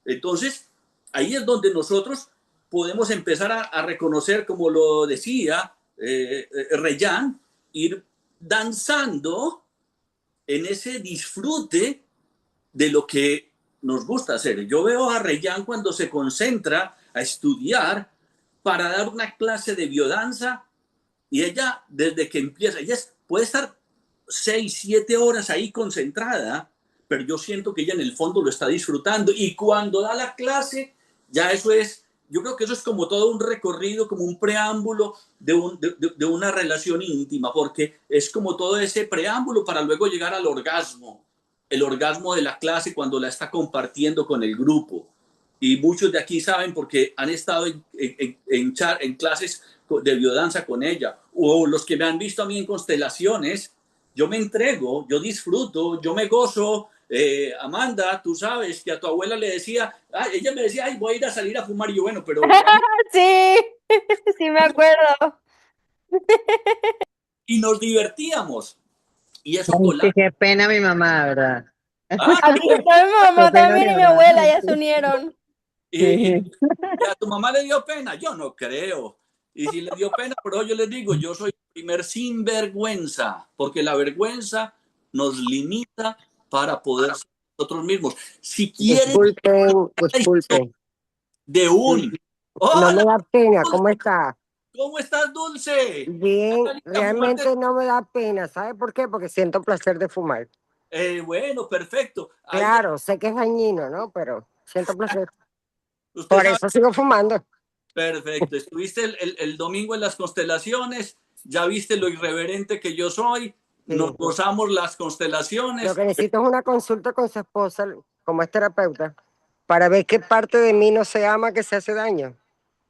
Entonces, ahí es donde nosotros podemos empezar a reconocer, como lo decía Reyán, ir danzando en ese disfrute de lo que nos gusta hacer. Yo veo a Reyán cuando se concentra a estudiar para dar una clase de biodanza y ella, desde que empieza, puede estar 6, 7 horas ahí concentrada, pero yo siento que ella en el fondo lo está disfrutando y cuando da la clase, ya eso es, yo creo que eso es como todo un recorrido, como un preámbulo de una relación íntima, porque es como todo ese preámbulo para luego llegar al orgasmo, el orgasmo de la clase cuando la está compartiendo con el grupo. Y muchos de aquí saben porque han estado en clases de biodanza con ella, o los que me han visto a mí en constelaciones, yo me entrego, yo disfruto, yo me gozo. Amanda, tú sabes que a tu abuela le decía, ella me decía, ay, voy a ir a salir a fumar, y yo, bueno, pero... Sí, sí me acuerdo. Y nos divertíamos. Y eso Ay, colaba. qué pena mi mamá, ¿verdad? Ah, Aquí está mi mamá Qué pena también y de mi verdad. abuela, ya se unieron. y Sí. a tu mamá le dio pena, yo no creo. Y si le dio pena, pero yo les digo, yo soy el primer sinvergüenza, porque la vergüenza nos limita para poder ser nosotros mismos. Si quieres Disculpen. de un... No me ¡Hola, da pena, Dulce! ¿cómo está? ¿Cómo estás, Dulce? Bien, Saliste a fumarte. realmente no me da pena, ¿sabe por qué? Porque siento placer de fumar. Bueno, perfecto. Ahí Claro, sé que es dañino, ¿no? Pero siento placer. usted Por sabe, eso sigo fumando. perfecto. Estuviste el domingo en las constelaciones, ya viste lo irreverente que yo soy, nos Sí. gozamos las Lo constelaciones. que necesito es una consulta con su esposa, como es terapeuta, para ver qué parte de mí no se ama que se hace daño.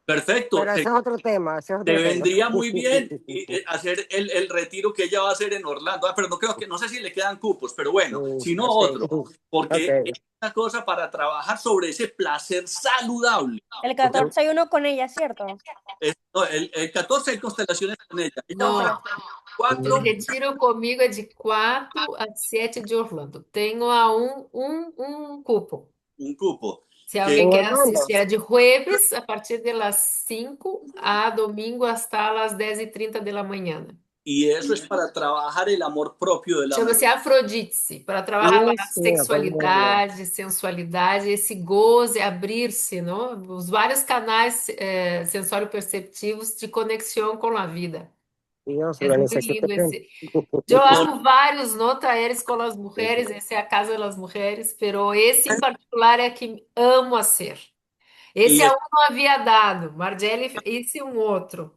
Perfecto, Pero ese es otro tema, ese es te otro tema. vendría muy bien hacer el retiro que ella va a hacer en Orlando. Pero no creo que, no sé si le quedan cupos, pero bueno, si no otro, porque Ok. es una cosa para trabajar sobre ese placer saludable. El 14 hay uno con ella, ¿cierto? No, el 14 hay constelaciones con ella. Ella No, ofrece o 4, retiro comigo é de 4 a 7 de Orlando. Tenho a um cupo. un cupo. Se Que, alguém En quer Orlando. assistir, é de jueves a partir de las 5 a domingo hasta las 10:30 de la manhã. y eso es para trabajar el amor propio de la mujer. Chama-se Afrodite, para trabalhar a Sí, sexualidade, sensualidade, esse goze, abrir-se, não? Os vários canais sensório-perceptivos de conexão com a vida. Dios, É lo muito necesito. lindo esse. Eu hago vários no talleres com as mulheres, esse é a casa das mulheres, pero esse em particular é que amo a ser. Esse Y é um que não havia dado, Margelli, esse é um outro.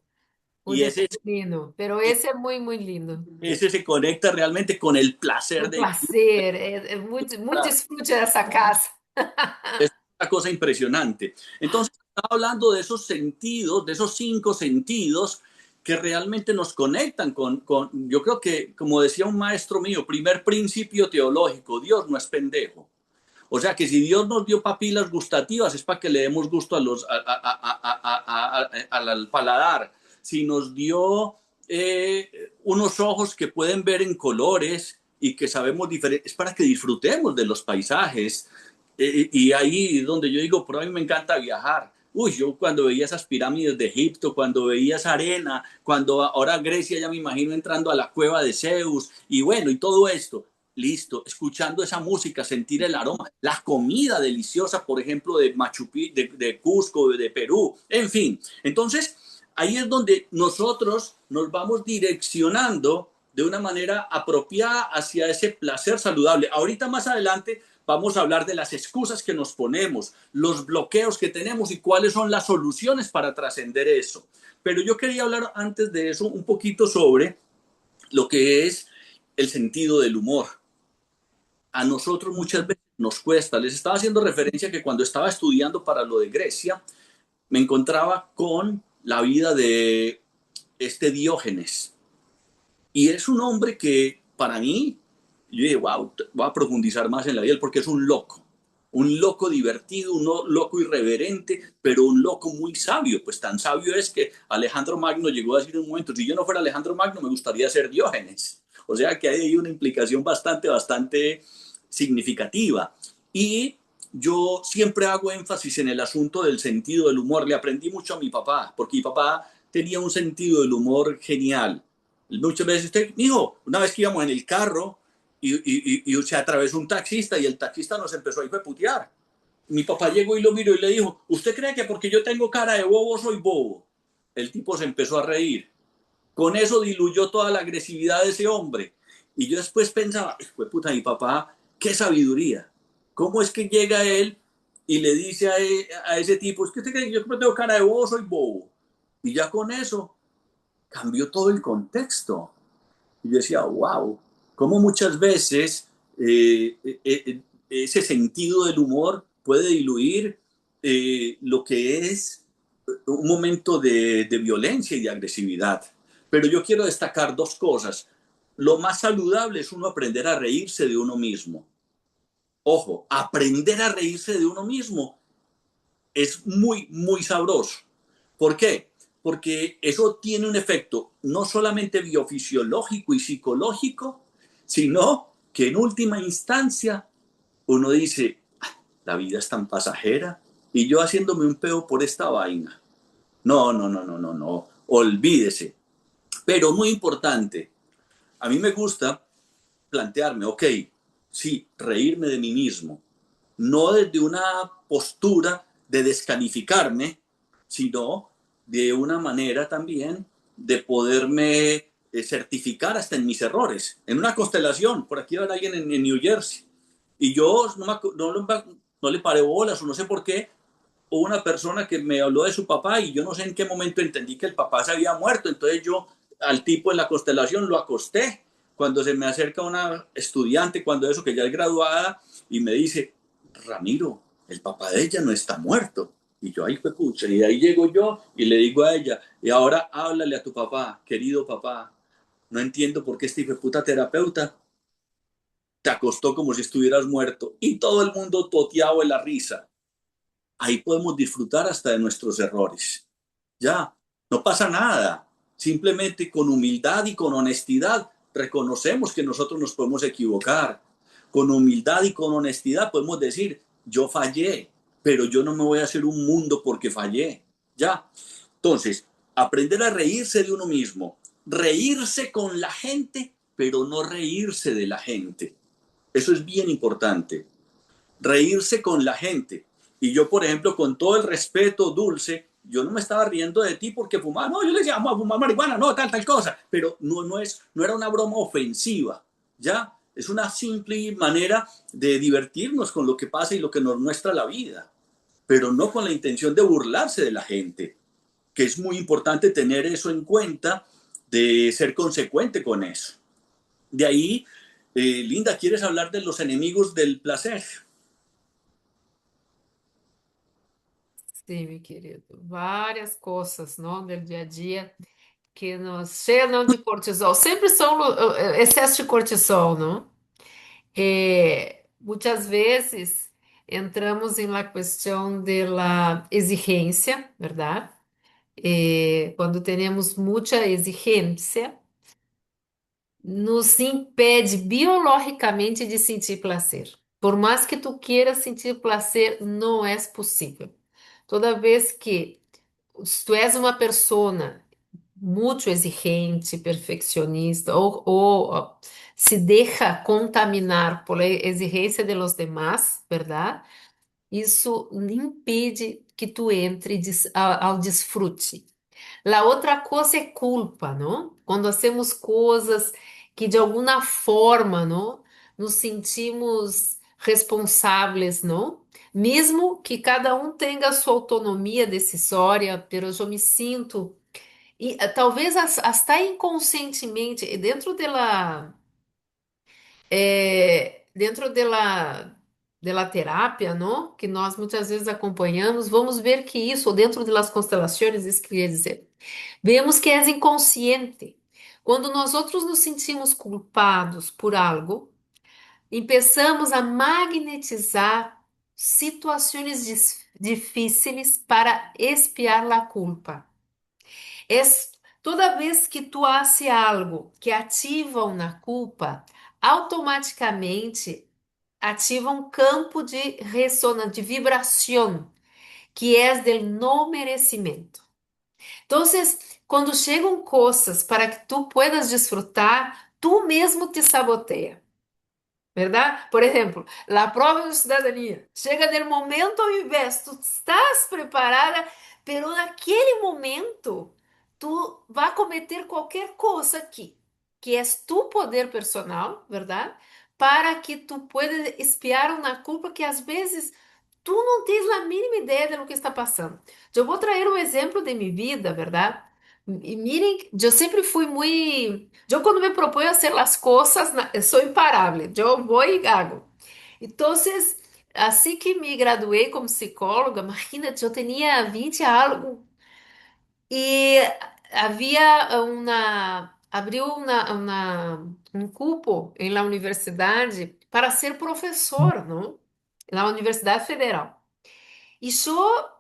Y ese, lindo, pero ese es muy, muy lindo. ese se conecta realmente con el placer Un de placer, es muy, muy disfrutar. disfrute de esa casa. Es una cosa impresionante. Entonces, estaba hablando de esos sentidos, de esos 5 sentidos que realmente nos conectan yo creo que, como decía un maestro mío, primer principio teológico, Dios no es pendejo. O sea que si Dios nos dio papilas gustativas es para que le demos gusto al paladar. Si nos dio unos ojos que pueden ver en colores y que sabemos diferentes, es para que disfrutemos de los paisajes. Y ahí donde yo digo, por a mí me encanta viajar. Uy, yo cuando veía esas pirámides de Egipto, cuando veía esa arena, cuando ahora Grecia ya me imagino entrando a la cueva de Zeus y bueno, y todo esto. Listo, escuchando esa música, sentir el aroma, la comida deliciosa, por ejemplo, de Machu Picchu, de Cusco, de Perú, en fin. Entonces, ahí es donde nosotros nos vamos direccionando de una manera apropiada hacia ese placer saludable. Ahorita más adelante vamos a hablar de las excusas que nos ponemos, los bloqueos que tenemos y cuáles son las soluciones para trascender eso. Pero yo quería hablar antes de eso un poquito sobre lo que es el sentido del humor. A nosotros muchas veces nos cuesta. Les estaba haciendo referencia que cuando estaba estudiando para lo de Grecia, me encontraba con la vida de este Diógenes. Y es un hombre que para mí, yo dije, wow, voy a profundizar más en la vida porque es un loco divertido, un loco irreverente, pero un loco muy sabio. Pues tan sabio es que Alejandro Magno llegó a decir en un momento, si yo no fuera Alejandro Magno, me gustaría ser Diógenes. O sea que hay ahí una implicación bastante significativa. Y yo siempre hago énfasis en el asunto del sentido del humor. Le aprendí mucho a mi papá, porque mi papá tenía un sentido del humor genial. Muchas veces mijo, una vez que íbamos en el carro y se atravesó un taxista y el taxista nos empezó a putear. Mi papá llegó y lo miró y le dijo, ¿usted cree que porque yo tengo cara de bobo soy bobo? El tipo se empezó a reír. Con eso diluyó toda la agresividad de ese hombre. Y yo después pensaba, puta, mi papá, qué sabiduría. ¿Cómo es que llega él y le dice a ese tipo, es que usted cree que yo tengo cara de bobo soy bobo? Y ya con eso cambió todo el contexto. Y yo decía, wow, cómo muchas veces ese sentido del humor puede diluir lo que es un momento de violencia y de agresividad. Pero yo quiero destacar 2 cosas. Lo más saludable es uno aprender a reírse de uno mismo. Ojo, aprender a reírse de uno mismo es muy, muy sabroso. ¿Por qué? Porque eso tiene un efecto no solamente biofisiológico y psicológico, sino que en última instancia uno dice, la vida es tan pasajera y yo haciéndome un peo por esta vaina. No, olvídese. Pero muy importante, a mí me gusta plantearme, ok, sí, reírme de mí mismo, no desde una postura de descalificarme, sino de una manera también de poderme certificar hasta en mis errores. En una constelación, por aquí va alguien en New Jersey, y yo no le paré bolas o no sé por qué, hubo una persona que me habló de su papá y yo no sé en qué momento entendí que el papá se había muerto, entonces yo al tipo en la constelación lo acosté. Cuando se me acerca una estudiante, cuando eso que ya es graduada, y me dice, Ramiro, el papá de ella no está muerto. Y yo, ahí fue pucha, y ahí llego yo y le digo a ella, y ahora háblale a tu papá, querido papá, no entiendo por qué este hijo de puta terapeuta te acostó como si estuvieras muerto. Y todo el mundo toteado en la risa. Ahí podemos disfrutar hasta de nuestros errores. Ya, no pasa nada. Simplemente con humildad y con honestidad reconocemos que nosotros nos podemos equivocar. Con humildad y con honestidad podemos decir, yo fallé, pero yo no me voy a hacer un mundo porque fallé. Ya. Entonces, aprender a reírse de uno mismo, reírse con la gente, pero no reírse de la gente. Eso es bien importante. Reírse con la gente. Y yo, por ejemplo, con todo el respeto, Dulce, yo no me estaba riendo de ti porque fumaba. No, yo le decía, vamos a fumar marihuana, no, tal cosa. Pero no era una broma ofensiva, ¿ya? Es una simple manera de divertirnos con lo que pasa y lo que nos muestra la vida. Pero no con la intención de burlarse de la gente. que es muy importante tener eso en cuenta, de ser consecuente con eso. De ahí, Linda, ¿quieres hablar de los enemigos del placer? Sim, meu querido. Várias coisas, não, do dia a dia que nos cheiam de cortisol. Sempre são excesso de cortisol, não? Muitas vezes entramos em la questão da exigência, verdade? Quando temos muita exigência, nos impede biologicamente de sentir prazer. Por mais que tu queiras sentir prazer, não é possível. Toda vez que tu és uma pessoa muito exigente, perfeccionista, ou se deixa contaminar por exigência de los demás, verdade? Isso impede que tu entre ao desfrute. La outra coisa é culpa, não? Quando hacemos coisas que de alguma forma, não, nos sentimos responsáveis, não? Mesmo que cada um tenha a sua autonomia decisória, pero eu me sinto e talvez até inconscientemente dentro da terapia, não? Que nós muitas vezes acompanhamos, vamos ver que isso, ou dentro das constelações, isso queria dizer. Vemos que és inconsciente. Quando nós outros nos sentimos culpados por algo, começamos a magnetizar situações difíceis para expiar a culpa. Es, toda vez que tu hace algo que ativa uma culpa, automaticamente ativa um campo de ressonância, de vibração, que é do não merecimento. Então, quando chegam coisas para que tu puedas desfrutar, tu mesmo te saboteia. ¿Verdad? Por ejemplo, la prueba de ciudadanía. Chega no momento ao invés, tu estás preparada, pero naquele momento tu vai cometer qualquer coisa aqui, que é tu poder personal, verdade? Para que tu puedas espiar uma culpa que às vezes tu não tens a mínima ideia de lo que está passando. Eu vou trazer um exemplo de minha vida, verdade? E miren, eu sempre fui muito. Eu, quando me proponho a fazer as coisas, sou imparável. Eu vou e hago. Então, assim que me graduei como psicóloga, imagina, eu tinha 20 algo e abriu um cupo na universidade para ser professor, não? Na Universidade Federal. E eu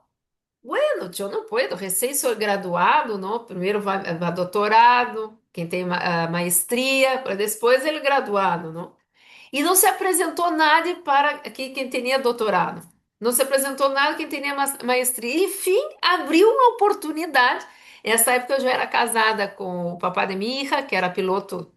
bueno, eu não puedo, recém sou graduado, não? Primeiro vai doutorado, quem tem maestria, para depois ele graduado, não? E não se apresentou nada para quem tinha doutorado. Não se apresentou nada quem tinha maestria. Enfim, abriu uma oportunidade. Nessa época eu já era casada com o papai de minha hija, que era piloto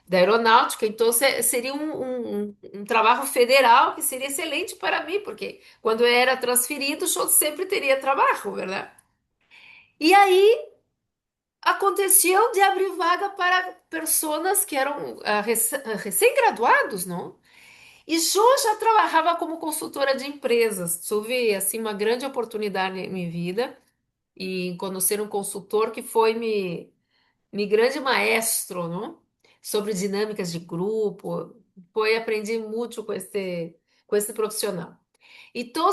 da aeronáutica, então seria um trabalho federal que seria excelente para mim, porque quando eu era transferido, eu sempre teria trabalho, verdade? E aí aconteceu de abrir vaga para pessoas que eram recém-graduados, não? E eu já trabalhava como consultora de empresas. Tive assim uma grande oportunidade em minha vida e conhecer um consultor que foi me grande maestro, não? Sobre dinâmicas de grupo. Foi aprendi muito com esse profissional. Então,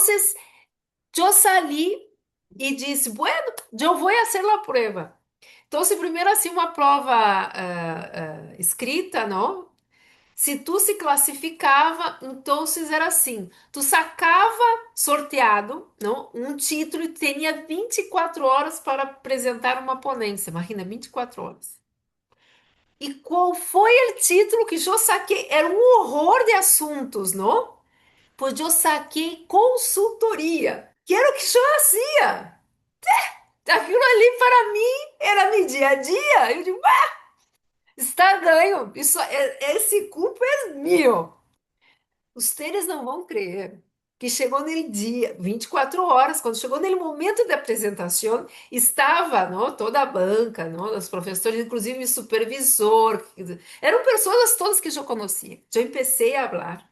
eu saí e disse, bueno, eu vou fazer a prova. Então, se primeiro assim uma prova escrita, não? Se tu se classificava, então era assim, tu sacava sorteado, não? Um título e tinha 24 horas para apresentar uma ponência. Imagina, 24 horas. E qual foi o título que eu saquei? Era um horror de assuntos, não? Pois eu saquei consultoria, que era o que eu fazia. Aquilo ali para mim era meu dia a dia. Eu digo, está ganho. Esse culpa é meu. Vocês não vão crer que chegou no dia, 24 horas, quando chegou no momento da apresentação, estava, não, toda a banca, não, os professores, inclusive o supervisor, eram pessoas todas que eu conhecia. Eu comecei a falar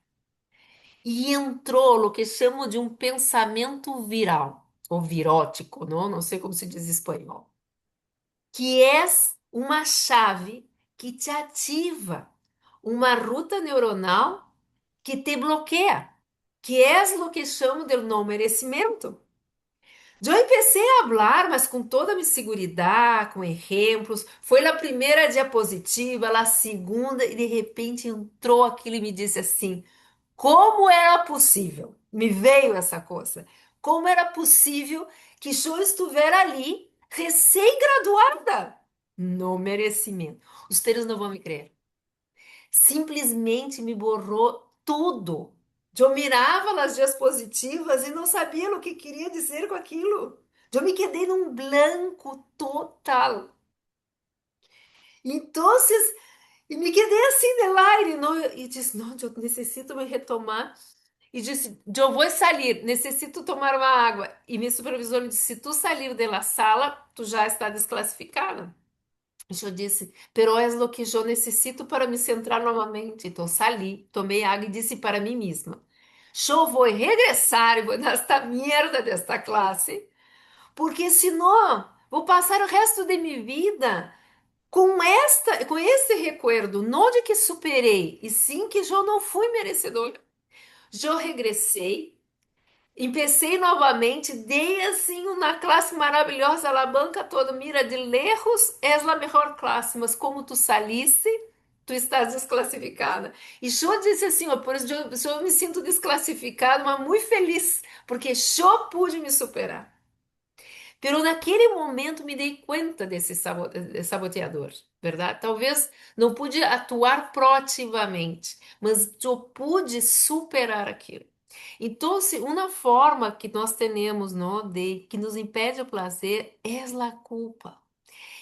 e entrou o que chamo de um pensamento viral. ou virótico, não sei como se diz em espanhol, que é uma chave que te ativa uma ruta neuronal que te bloqueia, que é o que chamo de não merecimento. Eu comecei a falar, mas com toda a minha segurança, com exemplos. Foi a primeira diapositiva, a segunda, e de repente entrou aquilo e me disse assim: como era possível? Me veio essa coisa. Como era possível que eu estivesse ali, recém-graduada? No merecimento. Os teus não vão me crer. Simplesmente me borrou tudo. Eu mirava as diapositivas e não sabia o que queria dizer com aquilo. Eu me quedei num branco total. Então, e me quedei assim de aire, não, e disse, não, eu necessito me retomar. E disse, eu vou sair, necessito tomar uma água. E meu supervisor me disse, se tu sair da sala, tu já está desclassificada. Eu disse, pero é o que eu necessito para me centrar novamente. Então, saí, tomei água e disse para mim mesma, eu vou regressar e vou nesta merda desta classe, porque senão vou passar o resto de minha vida com este recuerdo, não de que superei, e sim que eu não fui merecedora. Eu regressei, empecei novamente, dei assim uma classe maravilhosa, a banca toda, mira, de lejos és a melhor classe, mas como tu saliste, tu estás desclassificada. E eu disse assim, ó, por isso eu me sinto desclassificada, mas muito feliz, porque eu pude me superar. Pero naquele momento me dei conta desse saboteador, verdade? Talvez não pude atuar proativamente, mas eu pude superar aquilo. Então, uma forma que nós temos, não, de que nos impede o prazer é a culpa.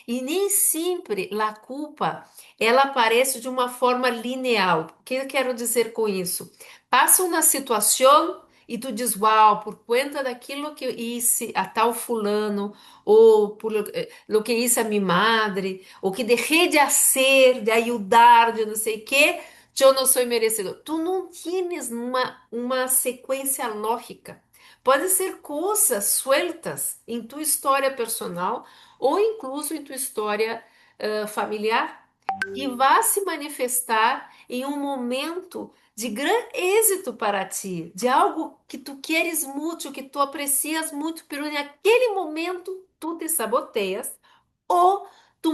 E nem sempre a culpa ela aparece de uma forma linear. O que eu quero dizer com isso? Passa uma situação e tu diz, uau, por conta daquilo que eu hice a tal fulano, ou por lo que hice a minha madre, ou que deixei de fazer, de ajudar, de não sei o quê, eu não sou merecedor. Tu não tienes uma sequência lógica. Pode ser coisas sueltas em tua história personal ou incluso em tua história familiar, que vai se manifestar em um momento de grande êxito para ti, de algo que tu queres muito, que tu aprecias muito, pero naquele momento tu te saboteias ou tu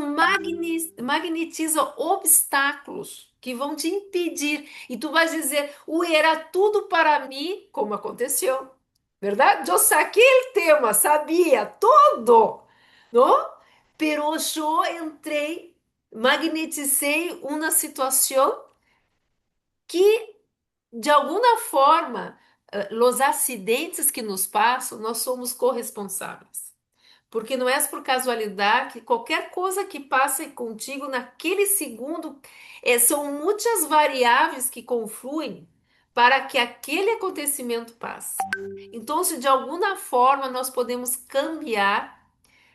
magnetiza obstáculos que vão te impedir e tu vais dizer, era tudo para mim, como aconteceu. Verdade? Eu saquei o tema, sabia todo, não? Pero eu entrei, magnetizei uma situação que, de alguma forma, os acidentes que nos passam, nós somos corresponsáveis. Porque não é por casualidade que qualquer coisa que passe contigo naquele segundo, são muitas variáveis que confluem para que aquele acontecimento passe. Então, se de alguma forma nós podemos cambiar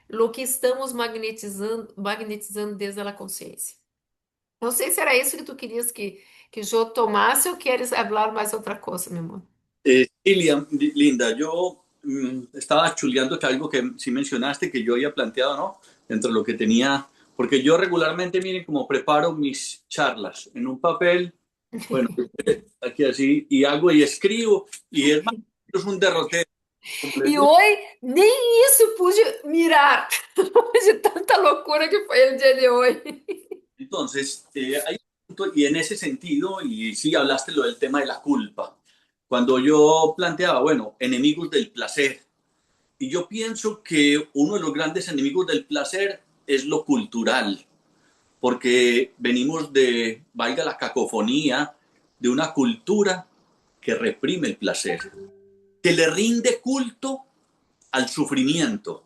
o que estamos magnetizando desde a consciência. Não sei se era isso que tu querias que eu tomasse ou queres falar mais outra coisa, meu amor. Sí, Linda, yo estaba chuleando que algo que sí mencionaste, que yo había planteado, ¿no? Dentro de lo que tenía, porque yo regularmente, miren, como preparo mis charlas en un papel, bueno, aquí así, y hago y escribo, y es un derrotero. E hoje nem isso pude mirar, de tanta loucura que foi o dia de hoje. Entonces, hay un punto, y en ese sentido, y sí hablaste lo del tema de la culpa, cuando yo planteaba, bueno, enemigos del placer, y yo pienso que uno de los grandes enemigos del placer es lo cultural, porque venimos de, valga la cacofonía, de una cultura que reprime el placer, que le rinde culto al sufrimiento,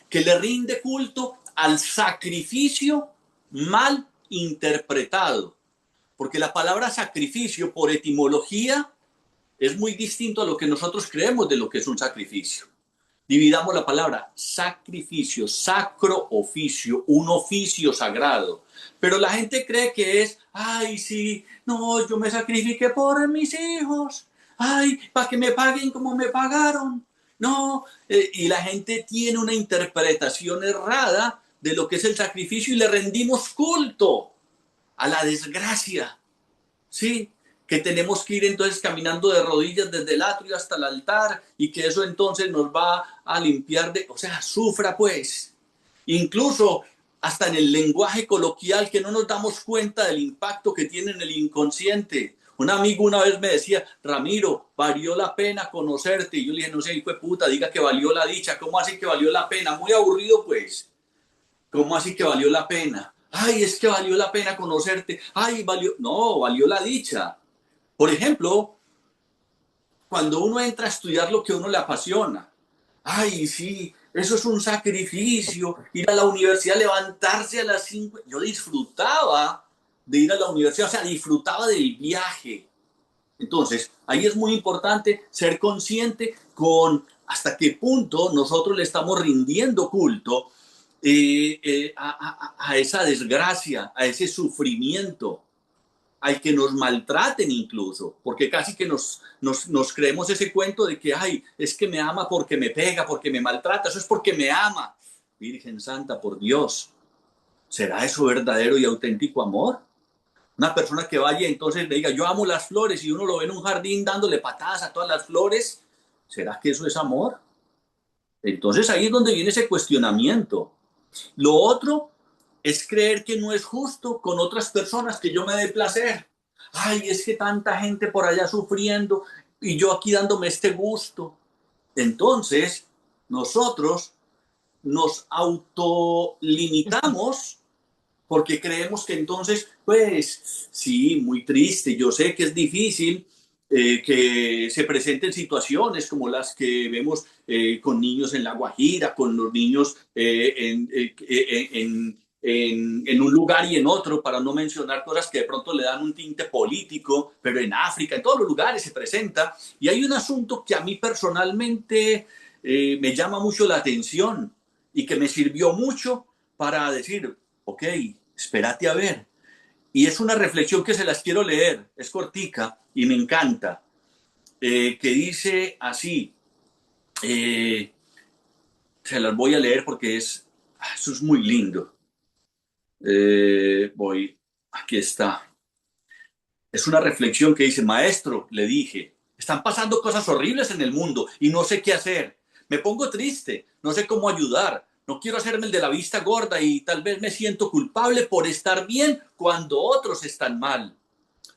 que le rinde culto al sacrificio mal interpretado, porque la palabra sacrificio por etimología es muy distinto a lo que nosotros creemos de lo que es un sacrificio. Dividamos la palabra sacrificio, sacro oficio, un oficio sagrado. Pero la gente cree que es, ay, sí, no, yo me sacrifiqué por mis hijos, ay, para que me paguen como me pagaron. No, y la gente tiene una interpretación errada de lo que es el sacrificio y le rendimos culto a la desgracia, ¿sí? Que tenemos que ir entonces caminando de rodillas desde el atrio hasta el altar y que eso entonces nos va a limpiar de, o sea, sufra pues. Incluso hasta en el lenguaje coloquial que no nos damos cuenta del impacto que tiene en el inconsciente. Un amigo una vez me decía, Ramiro, valió la pena conocerte. Y yo le dije, no sé, hijo de puta, diga que valió la dicha. ¿Cómo así que valió la pena? Muy aburrido pues. ¿Cómo así que valió la pena? Ay, es que valió la pena conocerte. Ay, valió. No, valió la dicha. Por ejemplo, cuando uno entra a estudiar lo que a uno le apasiona. Ay, sí, eso es un sacrificio. Ir a la universidad, levantarse a las 5. Yo disfrutaba de ir a la universidad, o sea, disfrutaba del viaje. Entonces, ahí es muy importante ser consciente con hasta qué punto nosotros le estamos rindiendo culto a esa desgracia, a ese sufrimiento, al que nos maltraten incluso, porque casi que nos creemos ese cuento de que, ay, es que me ama porque me pega, porque me maltrata, eso es porque me ama. Virgen Santa, por Dios, ¿será eso verdadero y auténtico amor? Una persona que vaya entonces le diga, yo amo las flores, y uno lo ve en un jardín dándole patadas a todas las flores, ¿será que eso es amor? Entonces ahí es donde viene ese cuestionamiento. Lo otro es creer que no es justo con otras personas que yo me dé placer. Ay, es que tanta gente por allá sufriendo y yo aquí dándome este gusto. Entonces, nosotros nos autolimitamos porque creemos que entonces, pues, sí, muy triste, yo sé que es difícil que se presenten situaciones como las que vemos con niños en La Guajira, con los niños en un lugar y en otro, para no mencionar cosas que de pronto le dan un tinte político, pero en África, en todos los lugares se presenta. Y hay un asunto que a mí personalmente me llama mucho la atención y que me sirvió mucho para decir, ok, espérate a ver. Y es una reflexión que se las quiero leer, es cortica y me encanta, que dice así, se las voy a leer porque eso es muy lindo. Aquí está. Es una reflexión que dice, maestro, le dije, están pasando cosas horribles en el mundo y no sé qué hacer. Me pongo triste, no sé cómo ayudar. No quiero hacerme el de la vista gorda y tal vez me siento culpable por estar bien cuando otros están mal.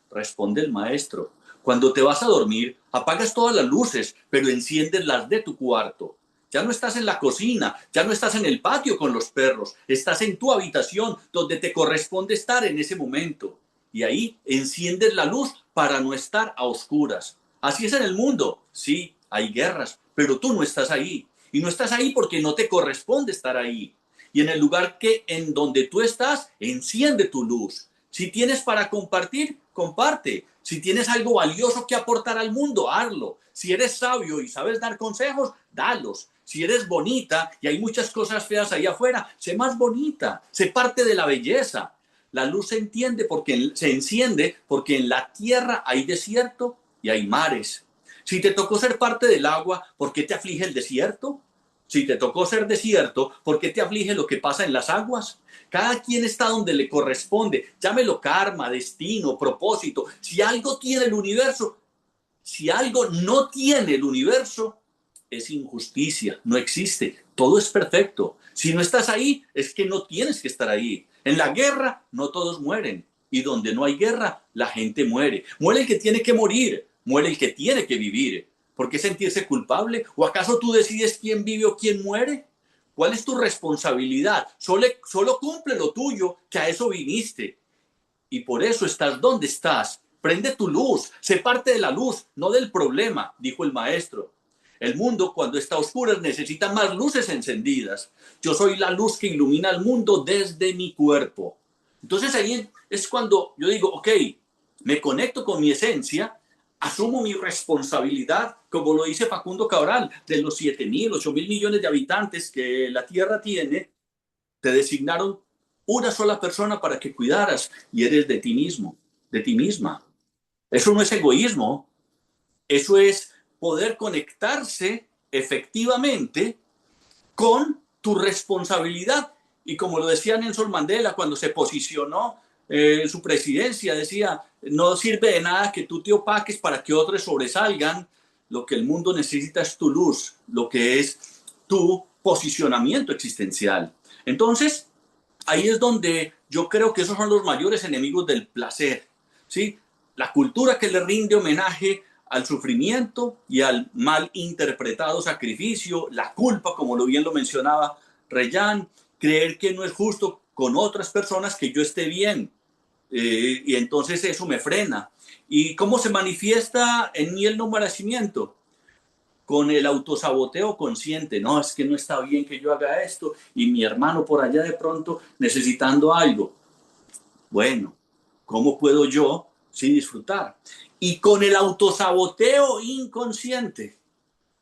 Responde el maestro, cuando te vas a dormir, apagas todas las luces, pero enciendes las de tu cuarto. Ya no estás en la cocina, ya no estás en el patio con los perros, estás en tu habitación donde te corresponde estar en ese momento. Y ahí enciendes la luz para no estar a oscuras. Así es en el mundo. Sí, hay guerras, pero tú no estás ahí. Y no estás ahí porque no te corresponde estar ahí. Y en el lugar en donde tú estás, enciende tu luz. Si tienes para compartir, comparte. Si tienes algo valioso que aportar al mundo, hazlo. Si eres sabio y sabes dar consejos, dalos. Si eres bonita y hay muchas cosas feas ahí afuera, sé más bonita. Sé parte de la belleza. La luz se enciende porque en la tierra hay desierto y hay mares. Si te tocó ser parte del agua, ¿por qué te aflige el desierto? Si te tocó ser desierto, ¿por qué te aflige lo que pasa en las aguas? Cada quien está donde le corresponde. Llámelo karma, destino, propósito. Si algo tiene el universo, si algo no tiene el universo, es injusticia, no existe. Todo es perfecto. Si no estás ahí, es que no tienes que estar ahí. En la guerra, no todos mueren. Y donde no hay guerra, la gente muere. Muere el que tiene que morir. Muere el que tiene que vivir. ¿Por qué sentirse culpable? ¿O acaso tú decides quién vive o quién muere? ¿Cuál es tu responsabilidad? Solo cumple lo tuyo, que a eso viniste. Y por eso estás donde estás. Prende tu luz. Sé parte de la luz, no del problema, dijo el maestro. El mundo, cuando está oscuro, necesita más luces encendidas. Yo soy la luz que ilumina el mundo desde mi cuerpo. Entonces ahí es cuando yo digo, ok, me conecto con mi esencia, asumo mi responsabilidad, como lo dice Facundo Cabral, de los 7.000, 8.000 millones de habitantes que la Tierra tiene, te designaron una sola persona para que cuidaras y eres de ti mismo, de ti misma. Eso no es egoísmo, eso es poder conectarse efectivamente con tu responsabilidad. Y como lo decía Nelson Mandela cuando se posicionó en su presidencia, decía, no sirve de nada que tú te opaques para que otros sobresalgan, lo que el mundo necesita es tu luz, lo que es tu posicionamiento existencial. Entonces, ahí es donde yo creo que esos son los mayores enemigos del placer, ¿sí? La cultura que le rinde homenaje al sufrimiento y al mal interpretado sacrificio, la culpa, como bien lo mencionaba Reyán, creer que no es justo con otras personas que yo esté bien, y entonces eso me frena. ¿Y cómo se manifiesta en mí el no merecimiento? Con el autosaboteo consciente. No, es que no está bien que yo haga esto y mi hermano por allá de pronto necesitando algo. Bueno, ¿cómo puedo yo sí disfrutar? Y con el autosaboteo inconsciente.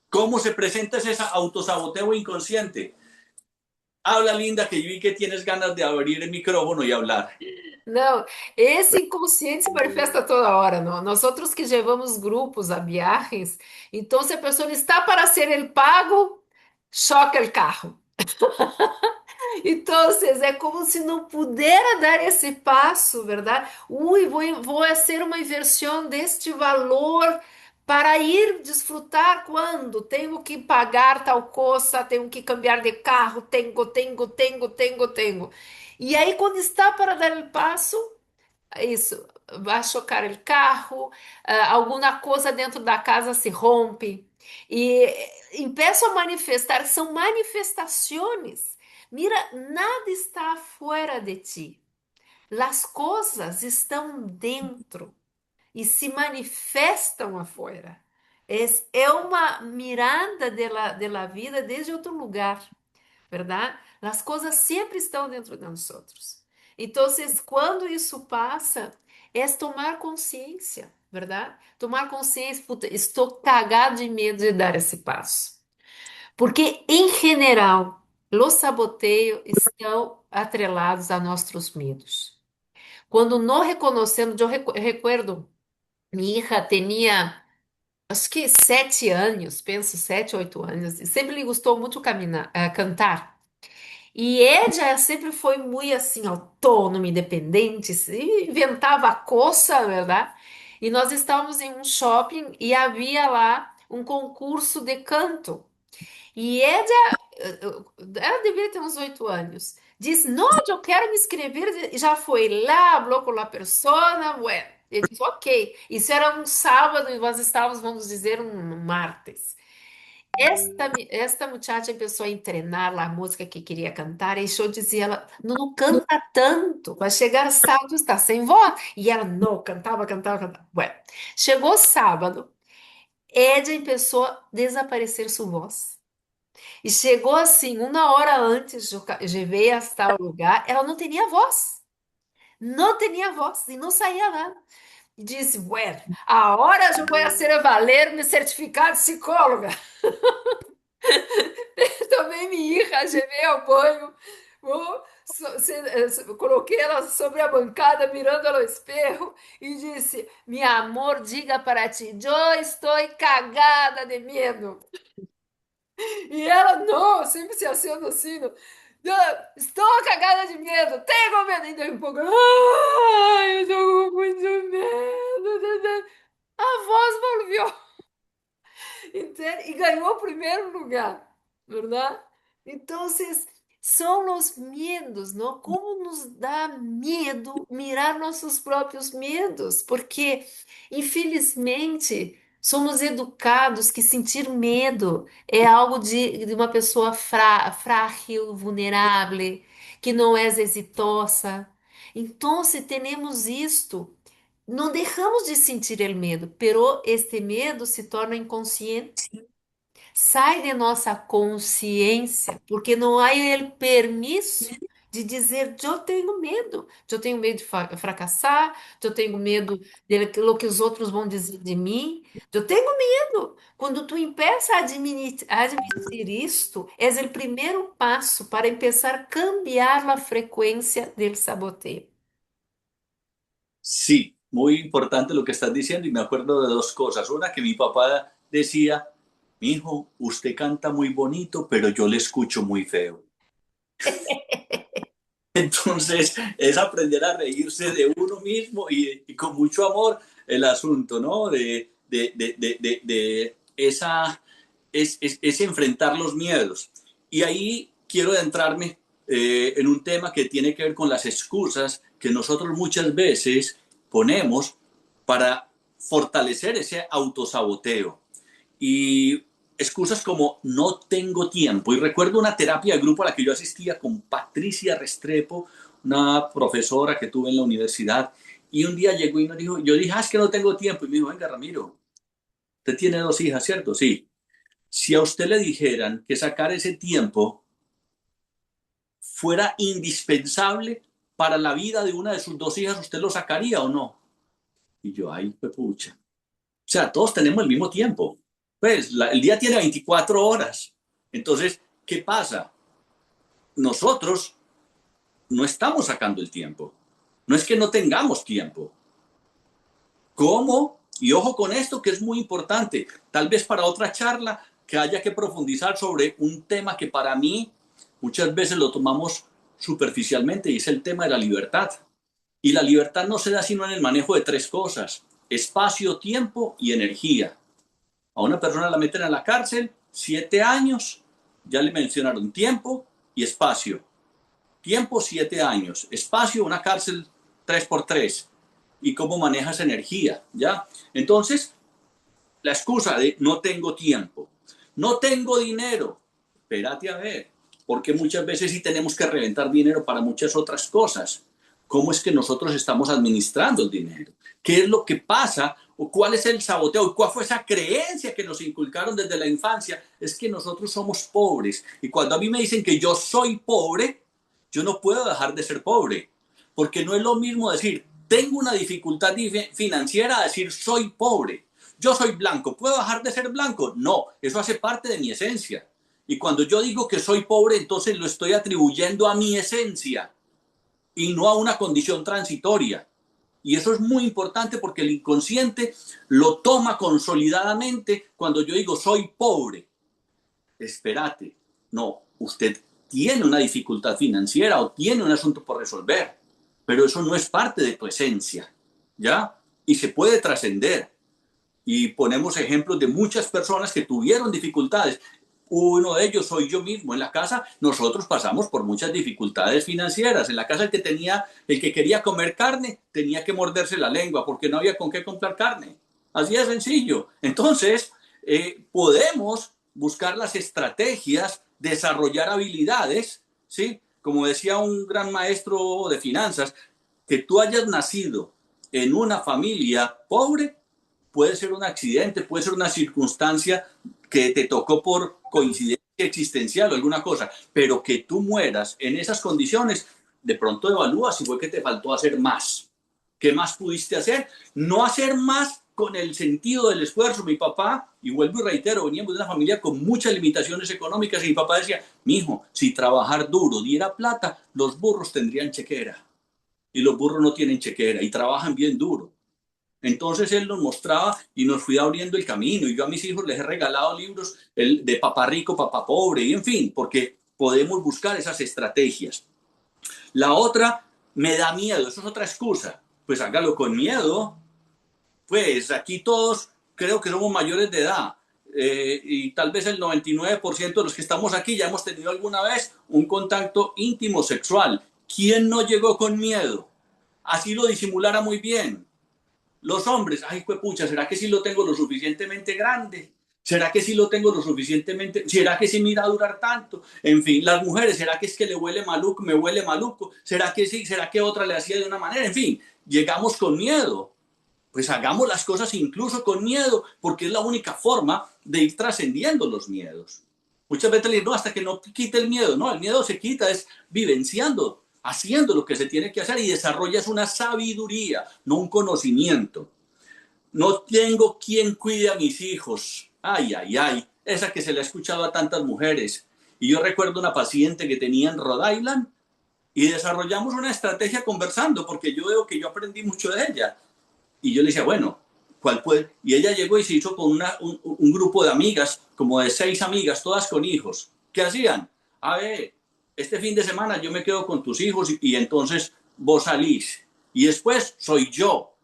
¿Cómo se presenta ese autosaboteo inconsciente? Habla, Linda, que yo vi que tienes ganas de abrir el micrófono y hablar. Não, esse inconsciente se manifesta toda hora, não? Nós outros que levamos grupos a viagens, então se a pessoa está para ser el pago, choca o carro. Então, é como se não pudera dar esse passo, verdade? Ui, vou ser uma inversão deste valor para ir desfrutar quando tenho que pagar tal coisa, tenho que cambiar de carro, tenho. E aí, quando está para dar o passo, isso, vai chocar o carro, alguma coisa dentro da casa se rompe. E empeço a manifestar, são manifestações. Mira, nada está fora de ti. As coisas estão dentro e se manifestam afuera. É uma mirada de la vida desde outro lugar, verdade? As coisas sempre estão dentro de nós outros. Então, quando isso passa, é tomar consciência, verdade? Tomar consciência, puta, estou cagado de medo de dar esse passo. Porque, em geral, os saboteios estão atrelados a nossos medos. Quando não reconhecemos, eu recuerdo, minha hija tinha, acho que 7 anos, penso 7, 8 anos, e sempre lhe gostou muito cantar. E ela sempre foi muito assim, autônoma, independente, inventava coisa, verdade? E nós estávamos em um shopping e havia lá um concurso de canto. E ela deveria ter uns 8 anos. Disse, não, eu quero me inscrever. Já foi lá, falou com a persona, bueno. Ele disse, ok. Isso era um sábado e nós estávamos, vamos dizer, um martes. Esta muchacha começou a treinar a música que queria cantar e eu dizia ela, não canta tanto, vai chegar sábado, está sem voz. E ela não, cantava. Bueno, chegou sábado, ela começou a desaparecer sua voz. E chegou assim, 1 hora antes de ver hasta o lugar, ela não tinha voz. Não tinha voz e não saía nada. E disse, bueno, agora eu vou ser valer meu certificado de psicóloga. Também minha hija, levei ao banho, coloquei ela sobre a bancada, mirando ao espelho, e disse, meu amor, diga para ti, eu estou cagada de medo. E ela, não, sempre se acendo assim, estou cagada de medo, tenho medo. E daí um pouco, ai, eu estou com muito medo. A voz volvió. E ganhou o primeiro lugar, verdade? Então, são os medos, não? Como nos dá medo mirar nossos próprios medos, porque, infelizmente, somos educados que sentir medo é algo de uma pessoa frágil, vulnerável, que não é exitosa. Então, se temos isto, não deixamos de sentir o medo, pero este medo se torna inconsciente. Sai de nossa consciência, porque não há o permisso de dizer, eu tenho medo de fracassar, eu tenho medo do que os outros vão dizer de mim, eu tenho medo. Quando tu empieza a admitir isto, é o primeiro passo para começar a cambiar a frequência do saboteio. Sí, muy importante lo que estás diciendo y me acuerdo de dos cosas. Una, que mi papá decía, mijo, usted canta muy bonito, pero yo le escucho muy feo. Entonces, es aprender a reírse de uno mismo y con mucho amor el asunto, ¿no? Es enfrentar los miedos. Y ahí quiero adentrarme en un tema que tiene que ver con las excusas que nosotros muchas veces ponemos para fortalecer ese autosaboteo. Y excusas como no tengo tiempo. Y recuerdo una terapia de grupo a la que yo asistía con Patricia Restrepo, una profesora que tuve en la universidad. Y un día llegó y nos dijo, yo dije, es que no tengo tiempo. Y me dijo, venga, Ramiro, usted tiene 2 hijas, ¿cierto? Sí. Si a usted le dijeran que sacar ese tiempo fuera indispensable para la vida de una de sus 2 hijas, ¿usted lo sacaría o no? Y yo, ay, pues pucha. O sea, todos tenemos el mismo tiempo. Pues el día tiene 24 horas. Entonces, ¿qué pasa? Nosotros no estamos sacando el tiempo. No es que no tengamos tiempo. ¿Cómo? Y ojo con esto que es muy importante. Tal vez para otra charla que haya que profundizar sobre un tema que para mí muchas veces lo tomamos superficialmente y es el tema de la libertad. Y la libertad no se da sino en el manejo de 3 cosas: espacio, tiempo y energía. A una persona la meten a la cárcel, 7 años, ya le mencionaron tiempo y espacio. Tiempo, 7 años. Espacio, una cárcel 3x3. ¿Y cómo manejas energía? ¿Ya? Entonces, la excusa de no tengo tiempo, no tengo dinero. Espérate a ver, porque muchas veces sí tenemos que reventar dinero para muchas otras cosas. ¿Cómo es que nosotros estamos administrando el dinero? ¿Qué es lo que pasa? ¿O cuál es el saboteo? ¿Y cuál fue esa creencia que nos inculcaron desde la infancia? Es que nosotros somos pobres. Y cuando a mí me dicen que yo soy pobre, yo no puedo dejar de ser pobre. Porque no es lo mismo decir, tengo una dificultad financiera, a decir, soy pobre. Yo soy blanco. ¿Puedo dejar de ser blanco? No, eso hace parte de mi esencia. Y cuando yo digo que soy pobre, entonces lo estoy atribuyendo a mi esencia y no a una condición transitoria. Y eso es muy importante porque el inconsciente lo toma consolidadamente cuando yo digo soy pobre. Espérate, no, usted tiene una dificultad financiera o tiene un asunto por resolver, pero eso no es parte de tu esencia, ¿ya? Y se puede trascender. Y ponemos ejemplos de muchas personas que tuvieron dificultades. Uno de ellos soy yo mismo. En la casa nosotros pasamos por muchas dificultades financieras. En la casa el que quería comer carne tenía que morderse la lengua porque no había con qué comprar carne. Así de sencillo. Entonces, podemos buscar las estrategias, desarrollar habilidades, ¿sí? Como decía un gran maestro de finanzas, que tú hayas nacido en una familia pobre puede ser un accidente, puede ser una circunstancia que te tocó por coincidencia existencial o alguna cosa, pero que tú mueras en esas condiciones, de pronto evalúa si fue que te faltó hacer más. ¿Qué más pudiste hacer? No hacer más con el sentido del esfuerzo. Mi papá, y vuelvo y reitero, veníamos de una familia con muchas limitaciones económicas y mi papá decía, mijo, si trabajar duro diera plata, los burros tendrían chequera. Y los burros no tienen chequera y trabajan bien duro. Entonces él nos mostraba y nos fui abriendo el camino. Y yo a mis hijos les he regalado libros de papá rico, papá pobre, y en fin, porque podemos buscar esas estrategias. La otra, me da miedo, eso es otra excusa. Pues hágalo con miedo. Pues aquí todos creo que somos mayores de edad. Y tal vez el 99% de los que estamos aquí ya hemos tenido alguna vez un contacto íntimo sexual. ¿Quién no llegó con miedo? Así lo disimulara muy bien. Los hombres, ay, pucha, ¿será que sí lo tengo lo suficientemente grande? ¿Será que sí lo tengo lo suficientemente? ¿Será que sí me irá a durar tanto? En fin, las mujeres, ¿será que es que le huele maluco, me huele maluco? ¿Será que sí? ¿Será que otra le hacía de una manera? En fin, llegamos con miedo. Pues hagamos las cosas incluso con miedo, porque es la única forma de ir trascendiendo los miedos. Muchas veces le digo, no, hasta que no quite el miedo. No, el miedo se quita, es vivenciando, haciendo lo que se tiene que hacer y desarrollas una sabiduría, no un conocimiento. No tengo quien cuide a mis hijos. Ay, ay, ay. Esa que se le ha escuchado a tantas mujeres. Y yo recuerdo una paciente que tenía en Rhode Island y desarrollamos una estrategia conversando porque yo veo que yo aprendí mucho de ella. Y yo le decía, bueno, ¿cuál puede? Y ella llegó y se hizo con un grupo de amigas, como de 6 amigas, todas con hijos. ¿Qué hacían? A ver, este fin de semana yo me quedo con tus hijos y entonces vos salís. Y después soy yo,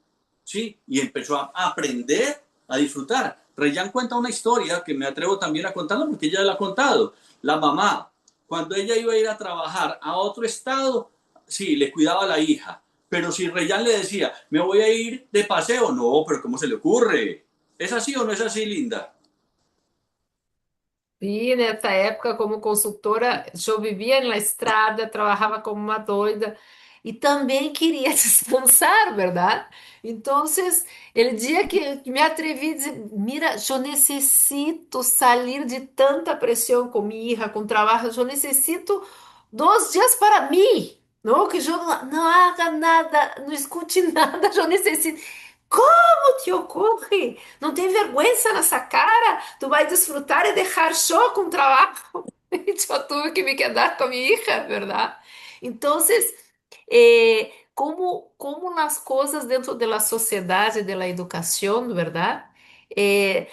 ¿sí? Y empezó a aprender, a disfrutar. Reyán cuenta una historia que me atrevo también a contarla porque ella la ha contado. La mamá, cuando ella iba a ir a trabajar a otro estado, sí, le cuidaba a la hija. Pero si Reyán le decía, me voy a ir de paseo, no, pero ¿cómo se le ocurre? ¿Es así o no es así, Linda? E nessa época, como consultora, eu vivia na estrada, trabalhava como uma doida e também queria descansar, verdade? Então, el dia que me atrevi a dizer, mira, eu necessito sair de tanta pressão com minha hija, com trabalho, eu necessito 2 dias para mim, não que eu não haga nada, não escute nada, eu necessito. Como te ocorre? Não tem vergonha nessa cara? Tu vai desfrutar e deixar só com trabalho. Eu tuve que me quedar com minha hija, verdade? Então, como nas coisas dentro da sociedade, da educação, verdade?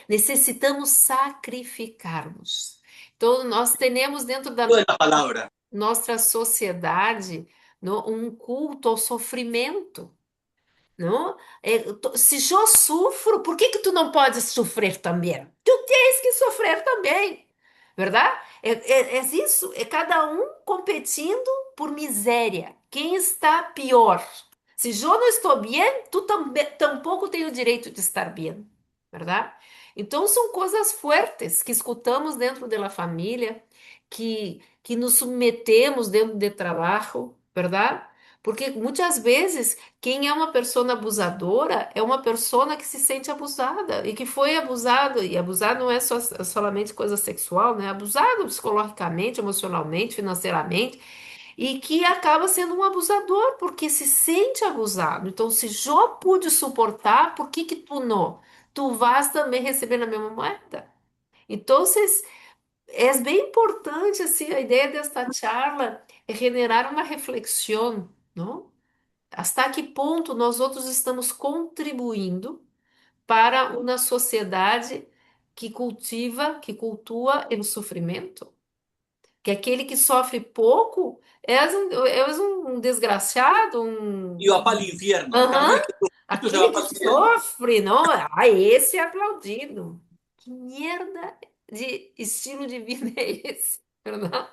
Necessitamos sacrificarmos. Então, nós temos dentro da De la palabra. nossa sociedade um culto ao sofrimento. Não? Se eu sofro, por que que tu não podes sofrer também? Tu tens que sofrer também, verdade? É isso, é cada um competindo por miséria. Quem está pior? Se eu não estou bem, tu também, tampouco tem o direito de estar bem, verdade? Então são coisas fortes que escutamos dentro da família, que nos submetemos dentro do trabalho, verdade? Porque muitas vezes quem é uma pessoa abusadora é uma pessoa que se sente abusada e que foi abusado, e abusar não é solamente coisa sexual, né? Abusado psicologicamente, emocionalmente, financeiramente, e que acaba sendo um abusador porque se sente abusado. Então, se eu pude suportar, por que que tu não? Tu vais também receber na mesma moeda. Então, é bem importante assim, a ideia desta charla é generar uma reflexão, não? Hasta que ponto nós outros estamos contribuindo para uma sociedade que cultiva, que cultua o sofrimento? Que aquele que sofre pouco é um desgraciado, Y va para el infierno. En Aham. cambio, el que sufre mucho se va Aquele para que el cielo. sofre, não? Ah, esse é aplaudido. Que merda de estilo de vida é esse? Verdade?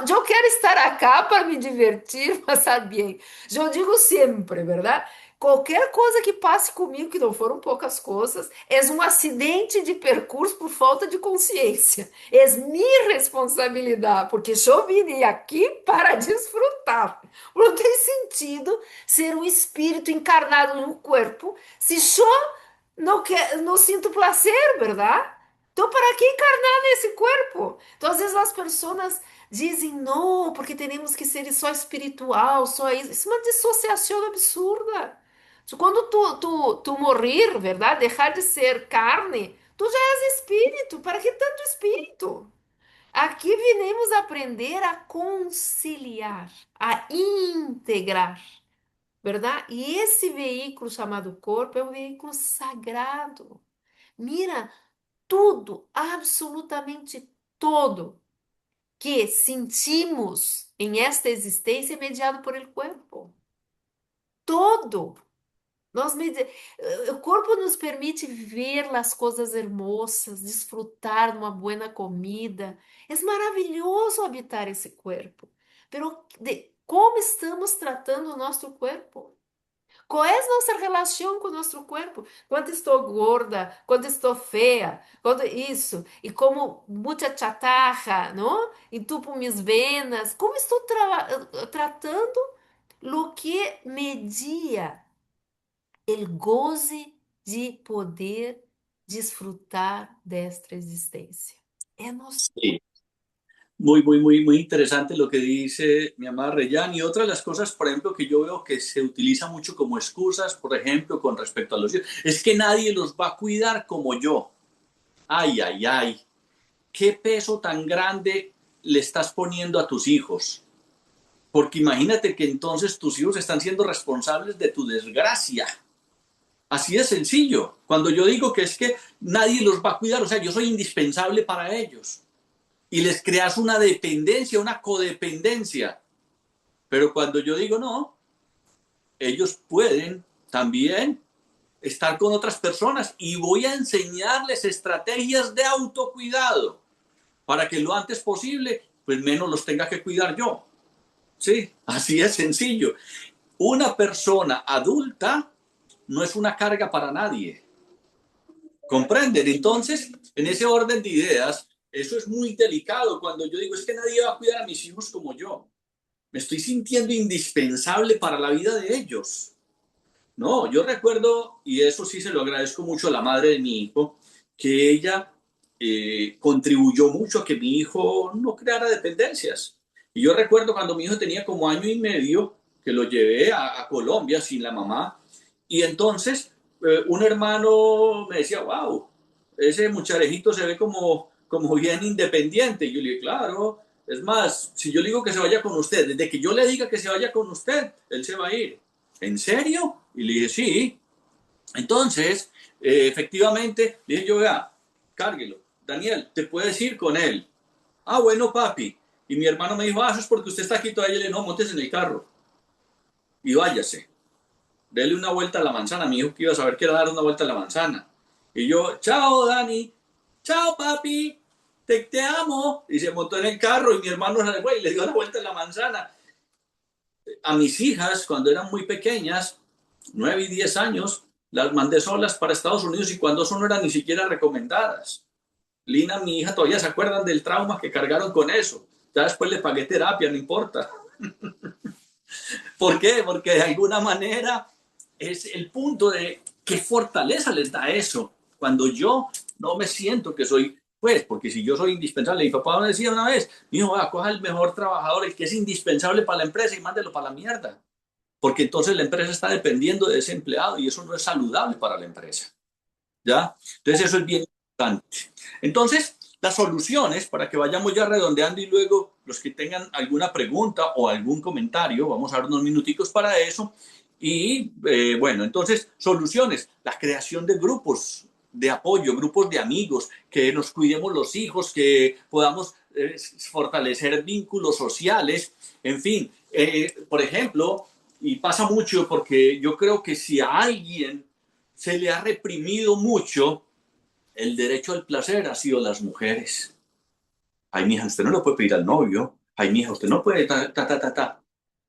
Eu quero estar acá para me divertir, passar bem. Eu digo sempre, verdade? Qualquer coisa que passe comigo, que não foram poucas coisas, é um acidente de percurso por falta de consciência. É minha responsabilidade, porque eu vim aqui para desfrutar. Não tem sentido ser um espírito encarnado no corpo se eu não sinto prazer, verdade? Então, para que encarnar nesse corpo? Então, às vezes as pessoas dizem, não, porque temos que ser só espiritual, só isso. Isso é uma dissociação absurda. Quando tu morrer, verdade? Deixar de ser carne, tu já és espírito. Para que tanto espírito? Aqui vinemos aprender a conciliar, a integrar, verdade? E esse veículo chamado corpo é um veículo sagrado. Mira, tudo, absolutamente todo que sentimos em esta existência é mediado por el corpo. Todo. O corpo nos permite ver as coisas hermosas, desfrutar de uma boa comida. É maravilhoso habitar esse corpo. Pero como estamos tratando o nosso corpo? Qual é a nossa relação com o nosso corpo? Quando estou gorda, quando estou feia, quando isso, e como muita chatarra, não? Entupo minhas venas. Como estou tratando o que media el goce de poder desfrutar desta existência. É nosso. Sí. Muy interesante lo que dice mi amada Reyán. Y otra de las cosas, por ejemplo, que yo veo que se utiliza mucho como excusas, por ejemplo, con respecto a los hijos, es que nadie los va a cuidar como yo. Ay, ay, ay. ¿Qué peso tan grande le estás poniendo a tus hijos? Porque imagínate que entonces tus hijos están siendo responsables de tu desgracia. Así de sencillo. Cuando yo digo que es que nadie los va a cuidar, o sea, yo soy indispensable para ellos. Y les creas una dependencia, una codependencia. Pero cuando yo digo no, ellos pueden también estar con otras personas y voy a enseñarles estrategias de autocuidado para que lo antes posible, pues menos los tenga que cuidar yo. Sí, así es sencillo. Una persona adulta no es una carga para nadie. ¿Comprenden? Entonces, en ese orden de ideas, eso es muy delicado cuando yo digo, es que nadie va a cuidar a mis hijos como yo. Me estoy sintiendo indispensable para la vida de ellos. No, yo recuerdo, y eso sí se lo agradezco mucho a la madre de mi hijo, que ella contribuyó mucho a que mi hijo no creara dependencias. Y yo recuerdo cuando mi hijo tenía como 1 año y medio, que lo llevé a Colombia sin la mamá, y entonces un hermano me decía, wow, ese mucharejito se ve como bien independiente. Y yo le dije, claro, es más, si yo le digo que se vaya con usted, desde que yo le diga que se vaya con usted, él se va a ir. ¿En serio? Y le dije, sí. Entonces, efectivamente, le dije yo, vea, cárguelo. Daniel, te puedes ir con él. Ah, bueno, papi. Y mi hermano me dijo, eso es porque usted está aquí todavía. Y le dije, no, montes en el carro y váyase. Dele una vuelta a la manzana. Mi hijo que iba a saber que era dar una vuelta a la manzana. Y yo, chao, Dani. Chao, papi. Te amo. Y se montó en el carro y mi hermano se fue y le dio la vuelta a la manzana. A mis hijas, cuando eran muy pequeñas, 9 y 10 años, las mandé solas para Estados Unidos y cuando eso no eran ni siquiera recomendadas. Lina, mi hija, todavía se acuerdan del trauma que cargaron con eso. Ya después le pagué terapia, no importa. ¿Por qué? Porque de alguna manera es el punto de qué fortaleza les da eso. Cuando yo no me siento que soy, pues, porque si yo soy indispensable, mi papá me decía una vez, mijo, coja el mejor trabajador, el que es indispensable para la empresa y mándelo para la mierda. Porque entonces la empresa está dependiendo de ese empleado y eso no es saludable para la empresa. ¿Ya? Entonces eso es bien importante. Entonces, las soluciones, para que vayamos ya redondeando y luego los que tengan alguna pregunta o algún comentario, vamos a dar unos minuticos para eso. Y bueno, entonces, soluciones, la creación de grupos de apoyo, grupos de amigos, que nos cuidemos los hijos, que podamos fortalecer vínculos sociales, en fin, por ejemplo, y pasa mucho porque yo creo que si a alguien se le ha reprimido mucho el derecho al placer ha sido las mujeres. Ay, mija, usted no lo puede pedir al novio. Ay, mija, usted no puede ta.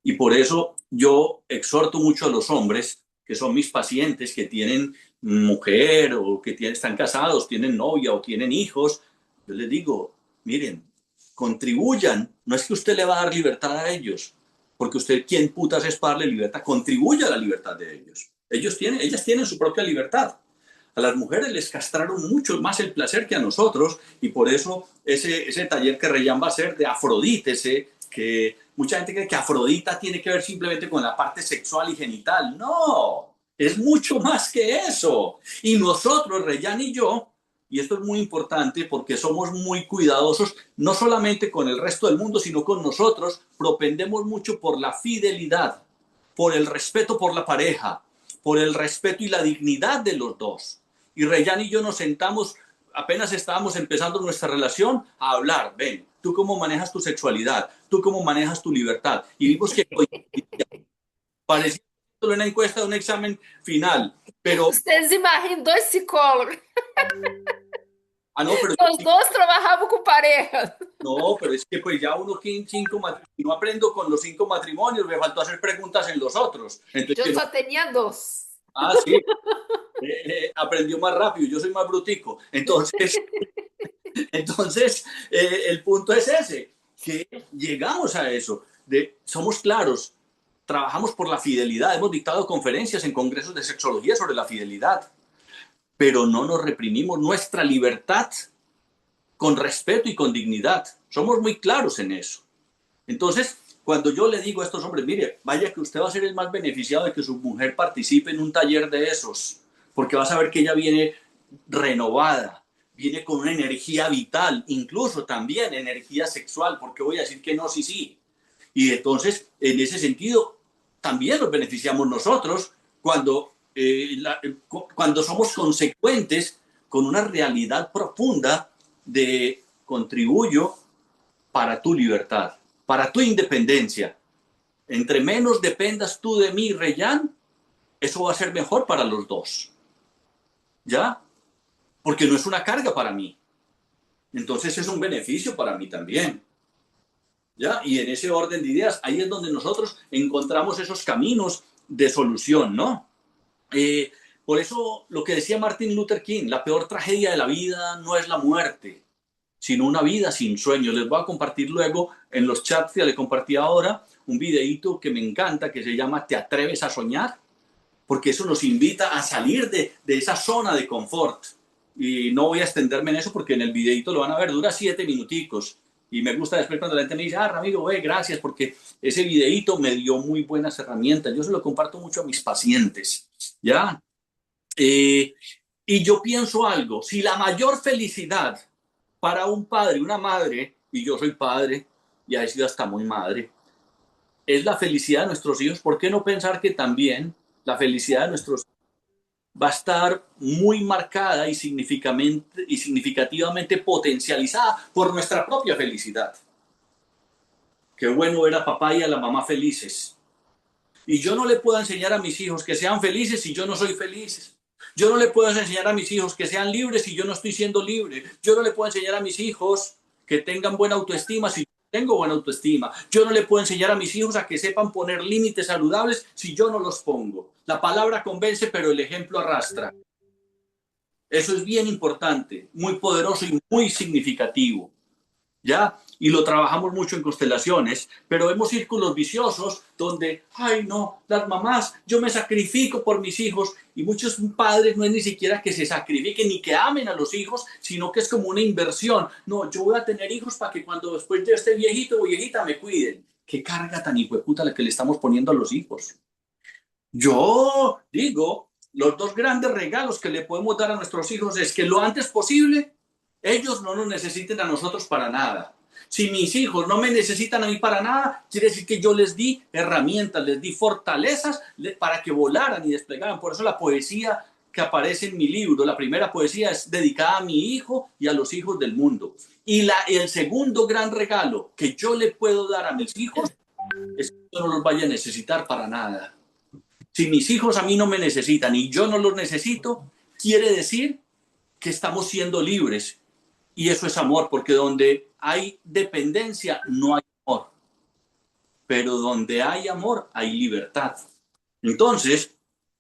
Y por eso yo exhorto mucho a los hombres, que son mis pacientes, que tienen mujer o que están casados, tienen novia o tienen hijos. Yo les digo, miren, contribuyan. No es que usted le va a dar libertad a ellos, porque usted, ¿quién putas es para darle libertad? Contribuya a la libertad de ellos. Ellas tienen su propia libertad. A las mujeres les castraron mucho más el placer que a nosotros y por eso ese taller que Reyán va a hacer de Afrodita, que mucha gente cree que Afrodita tiene que ver simplemente con la parte sexual y genital. No, es mucho más que eso. Y nosotros, Reyán y yo, y esto es muy importante porque somos muy cuidadosos, no solamente con el resto del mundo, sino con nosotros, propendemos mucho por la fidelidad, por el respeto por la pareja, por el respeto y la dignidad de los dos. Y Reyán y yo nos sentamos, apenas estábamos empezando nuestra relación, a hablar. Ven, ¿tú cómo manejas tu sexualidad? ¿Tú cómo manejas tu libertad? Y vimos que parecía una encuesta de un examen final, pero... Ustedes imaginam 2 psicólogos. Ah, no, pero... Os 2 trabajavam com parejas. No, pero es que pues ya uno que no aprendo con los 5 matrimonios, me faltó hacer preguntas en los otros. Entonces, Yo só tenía 2. Ah, sí. Aprendió más rápido, yo soy más brutico. Entonces el punto es ese, que llegamos a eso, somos claros, trabajamos por la fidelidad, hemos dictado conferencias en congresos de sexología sobre la fidelidad, pero no nos reprimimos nuestra libertad con respeto y con dignidad. Somos muy claros en eso. Entonces, cuando yo le digo a estos hombres, mire, vaya que usted va a ser el más beneficiado de que su mujer participe en un taller de esos, porque va a saber que ella viene renovada, viene con una energía vital, incluso también energía sexual, porque voy a decir que no, sí. Y entonces, en ese sentido, también nos beneficiamos nosotros cuando cuando somos consecuentes con una realidad profunda de contribuyo para tu libertad, para tu independencia. Entre menos dependas tú de mí, Reyán, eso va a ser mejor para los dos. ¿Ya? Porque no es una carga para mí. Entonces es un beneficio para mí también. ¿Ya? Y en ese orden de ideas, ahí es donde nosotros encontramos esos caminos de solución, ¿no? Por eso lo que decía Martin Luther King, la peor tragedia de la vida no es la muerte, sino una vida sin sueños. Les voy a compartir luego en los chats que les compartí ahora un videíto que me encanta, que se llama ¿Te atreves a soñar? Porque eso nos invita a salir de esa zona de confort. Y no voy a extenderme en eso porque en el videíto lo van a ver, dura 7 minuticos. Y me gusta después cuando la gente me dice, Ramiro, gracias, porque ese videíto me dio muy buenas herramientas. Yo se lo comparto mucho a mis pacientes, ¿ya? Y yo pienso algo, si la mayor felicidad para un padre, una madre, y yo soy padre, y he sido hasta muy madre, es la felicidad de nuestros hijos, ¿por qué no pensar que también la felicidad de nuestros hijos va a estar muy marcada y significativamente potencializada por nuestra propia felicidad? Qué bueno ver a papá y a la mamá felices. Y yo no le puedo enseñar a mis hijos que sean felices si yo no soy feliz. Yo no le puedo enseñar a mis hijos que sean libres si yo no estoy siendo libre. Yo no le puedo enseñar a mis hijos que tengan buena autoestima si yo no tengo buena autoestima. Yo no le puedo enseñar a mis hijos a que sepan poner límites saludables si yo no los pongo. La palabra convence, pero el ejemplo arrastra. Eso es bien importante, muy poderoso y muy significativo, ¿ya? Y lo trabajamos mucho en constelaciones, pero vemos círculos viciosos donde, ay no, las mamás, yo me sacrifico por mis hijos, y muchos padres no es ni siquiera que se sacrifiquen ni que amen a los hijos, sino que es como una inversión. No, yo voy a tener hijos para que cuando después yo esté viejito o viejita me cuiden. Qué carga tan hijueputa la que le estamos poniendo a los hijos. Yo digo, los dos grandes regalos que le podemos dar a nuestros hijos es que lo antes posible ellos no nos necesiten a nosotros para nada. Si mis hijos no me necesitan a mí para nada, quiere decir que yo les di herramientas, les di fortalezas para que volaran y desplegaran. Por eso la poesía que aparece en mi libro, la primera poesía es dedicada a mi hijo y a los hijos del mundo. Y el segundo gran regalo que yo le puedo dar a mis hijos es que yo no los vaya a necesitar para nada. Si mis hijos a mí no me necesitan y yo no los necesito, quiere decir que estamos siendo libres. Y eso es amor, porque donde hay dependencia no hay amor. Pero donde hay amor hay libertad. Entonces,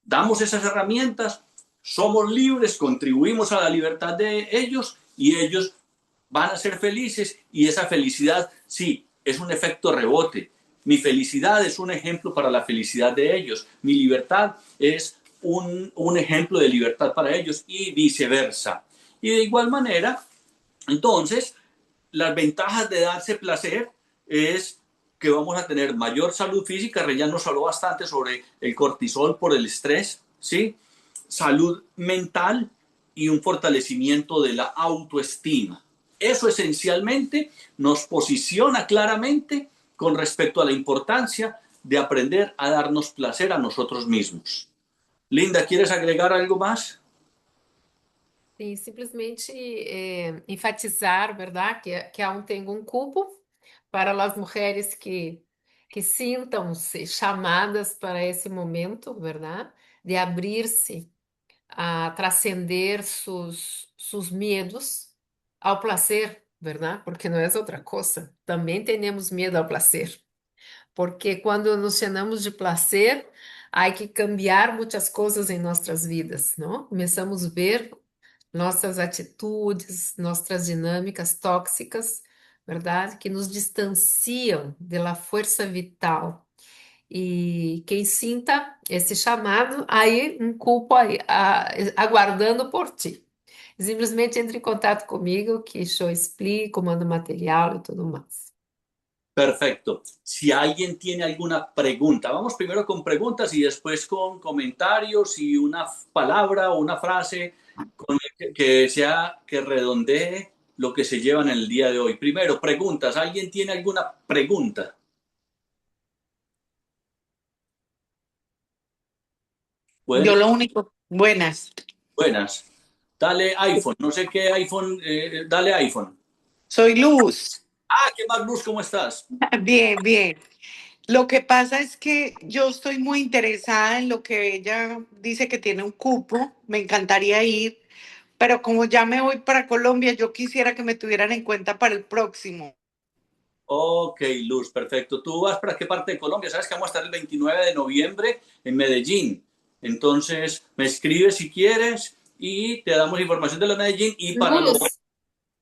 damos esas herramientas, somos libres, contribuimos a la libertad de ellos y ellos van a ser felices, y esa felicidad, sí, es un efecto rebote. Mi felicidad es un ejemplo para la felicidad de ellos. Mi libertad es un ejemplo de libertad para ellos y viceversa. Y de igual manera, entonces, las ventajas de darse placer es que vamos a tener mayor salud física. Reyán nos habló bastante sobre el cortisol por el estrés, ¿sí? Salud mental y un fortalecimiento de la autoestima. Eso esencialmente nos posiciona claramente con respecto a la importancia de aprender a darnos placer a nosotros mismos. Linda, ¿quieres agregar algo más? Sim, simplesmente enfatizar, ¿verdad? Que aún tengo um cupo para as mulheres que sintam-se chamadas para esse momento, ¿verdad? De abrir-se a trascender sus medos ao placer, ¿verdad? Porque não é outra coisa. Também temos medo ao placer. Porque quando nos llenamos de placer, há que cambiar muitas coisas em nossas vidas, não? Começamos a ver nossas atitudes, nossas dinâmicas tóxicas, verdade? Que nos distanciam da força vital. E quem sinta esse chamado, aí um culpo aí, aguardando por ti. Simplesmente entre em contato comigo, que eu explico, mando material e tudo mais. Perfecto. Si alguien tiene alguna pregunta, vamos primero con preguntas y después con comentarios y una palabra o una frase que redondee lo que se lleva en el día de hoy. Primero, preguntas. ¿Alguien tiene alguna pregunta? Bueno, Yo lo único, buenas. buenas. Dale iPhone, no sé qué iPhone, dale iPhone. Soy Luz. Ah, ¿qué más, Luz? ¿Cómo estás? Bien, bien. Lo que pasa es que yo estoy muy interesada en lo que ella dice que tiene un cupo. Me encantaría ir, pero como ya me voy para Colombia, yo quisiera que me tuvieran en cuenta para el próximo. Ok, Luz, perfecto. ¿Tú vas para qué parte de Colombia? Sabes que vamos a estar el 29 de noviembre en Medellín. Entonces, me escribes si quieres y te damos información de la Medellín y para lo... Luz,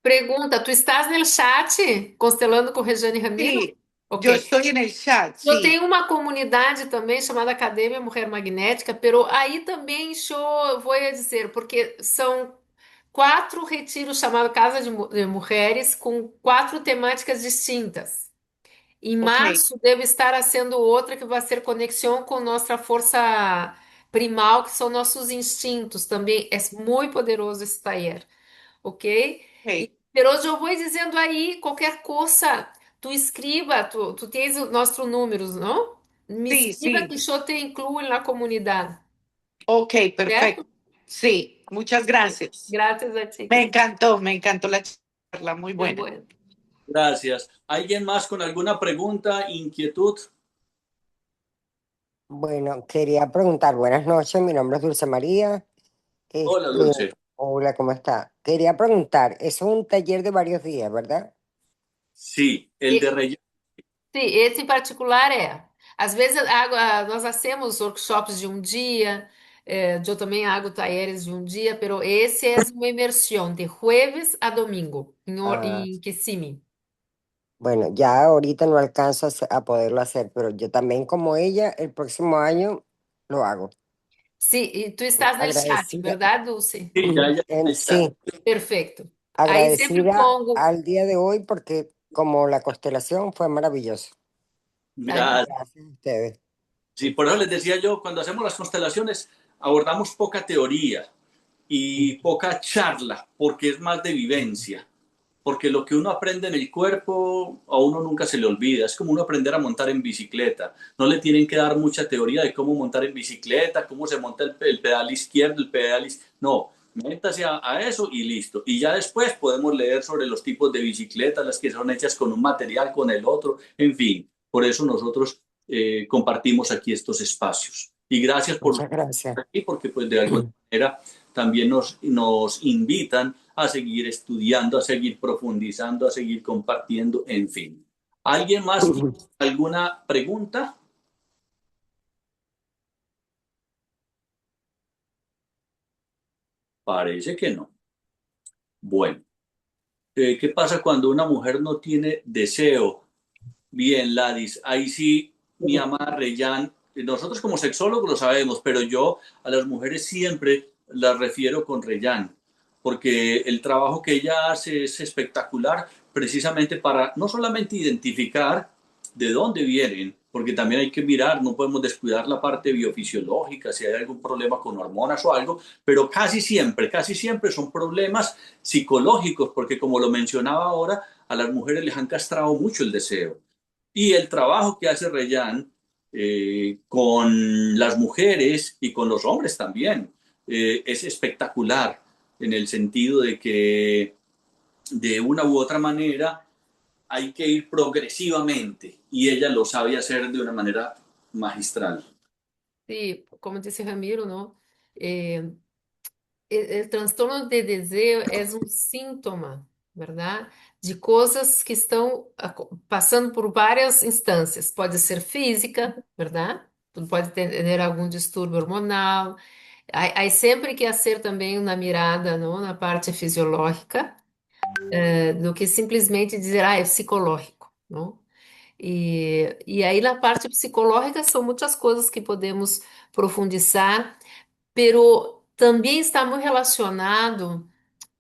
pergunta, tu estás no chat constelando com Regiane Ramiro? Sí, Ok. yo estoy en el chat, Eu sí. tenho uma comunidade também chamada Academia Mulher Magnética, pero aí também vou dizer, porque são 4 retiros chamados Casa de Mulheres com 4 temáticas distintas. Em Ok, março deve estar sendo outra que vai ser conexão com nossa força primal, que são nossos instintos. Também é muito poderoso esse taller, ok? ok. Pero eu vou dizendo aí, qualquer coisa, tu escreva, tu tens os nossos números, não? Me Sí, escreva sí. que eu te incluo na comunidade, Ok, certo? perfecto. Sí, muchas gracias. Graças a ti, querido. Me encantó la charla, muy É buena. bueno. Gracias. ¿Alguien más con alguna pregunta, inquietud? Bueno, quería preguntar, buenas noches, mi nombre es Dulce María. Hola, Este, Dulce. hola, ¿cómo está? Quería preguntar, eso es un taller de varios días, ¿verdad? Sí, el de E, relleno. sim, esse em particular é. Às vezes nós hacemos workshops de um dia, eu também hago talleres de um dia, pero esse é uma imersão de jueves a domingo Ah, em Kissimmee. bueno, ya ahorita no alcanzo a poderlo hacer, pero yo también como ella, el próximo año lo hago. Sí, y tú estás en el chat, Agradecida, ¿verdad, Dulce? Sí, ya está. sí, Perfecto. Ahí siempre agradecida pongo. al día de hoy porque como la constelación fue maravilloso. Ay, Gracias. Gracias a ustedes. Sí, por eso les decía yo, cuando hacemos las constelaciones, abordamos poca teoría y poca charla, porque es más de vivencia. Porque lo que uno aprende en el cuerpo a uno nunca se le olvida. Es como uno aprender a montar en bicicleta. No le tienen que dar mucha teoría de cómo montar en bicicleta, cómo se monta el pedal izquierdo, el pedal no, métase a eso y listo. Y ya después podemos leer sobre los tipos de bicicletas, las que son hechas con un material, con el otro, en fin. Por eso nosotros compartimos aquí estos espacios. Y gracias por Muchas gracias. aquí, porque pues de alguna manera también nos invitan a seguir estudiando, a seguir profundizando, a seguir compartiendo, en fin. ¿Alguien más tiene alguna pregunta? Parece que no. Bueno, ¿qué pasa cuando una mujer no tiene deseo? Bien, Ladis, ahí sí, mi amada Reyán, nosotros como sexólogos lo sabemos, pero yo a las mujeres siempre las refiero con Reyán, porque el trabajo que ella hace es espectacular, precisamente para no solamente identificar de dónde vienen, porque también hay que mirar, no podemos descuidar la parte biofisiológica, si hay algún problema con hormonas o algo, pero casi siempre son problemas psicológicos, porque como lo mencionaba ahora, a las mujeres les han castrado mucho el deseo. Y el trabajo que hace Reyán con las mujeres y con los hombres también es espectacular en el sentido de que de una u otra manera hay que ir progresivamente y ella lo sabe hacer de una manera magistral. sí, como disse Ramiro, não? Eh, o transtorno de desejo é um síntoma, verdade? De coisas que estão passando por várias instâncias. Pode ser física, verdade? Tu pode ter algum distúrbio hormonal. Aí sempre que ser também na mirada, não? Na parte fisiológica, do que simplesmente dizer, é psicológico, não? E aí na parte psicológica são muitas coisas que podemos profundizar, pero também está muito relacionado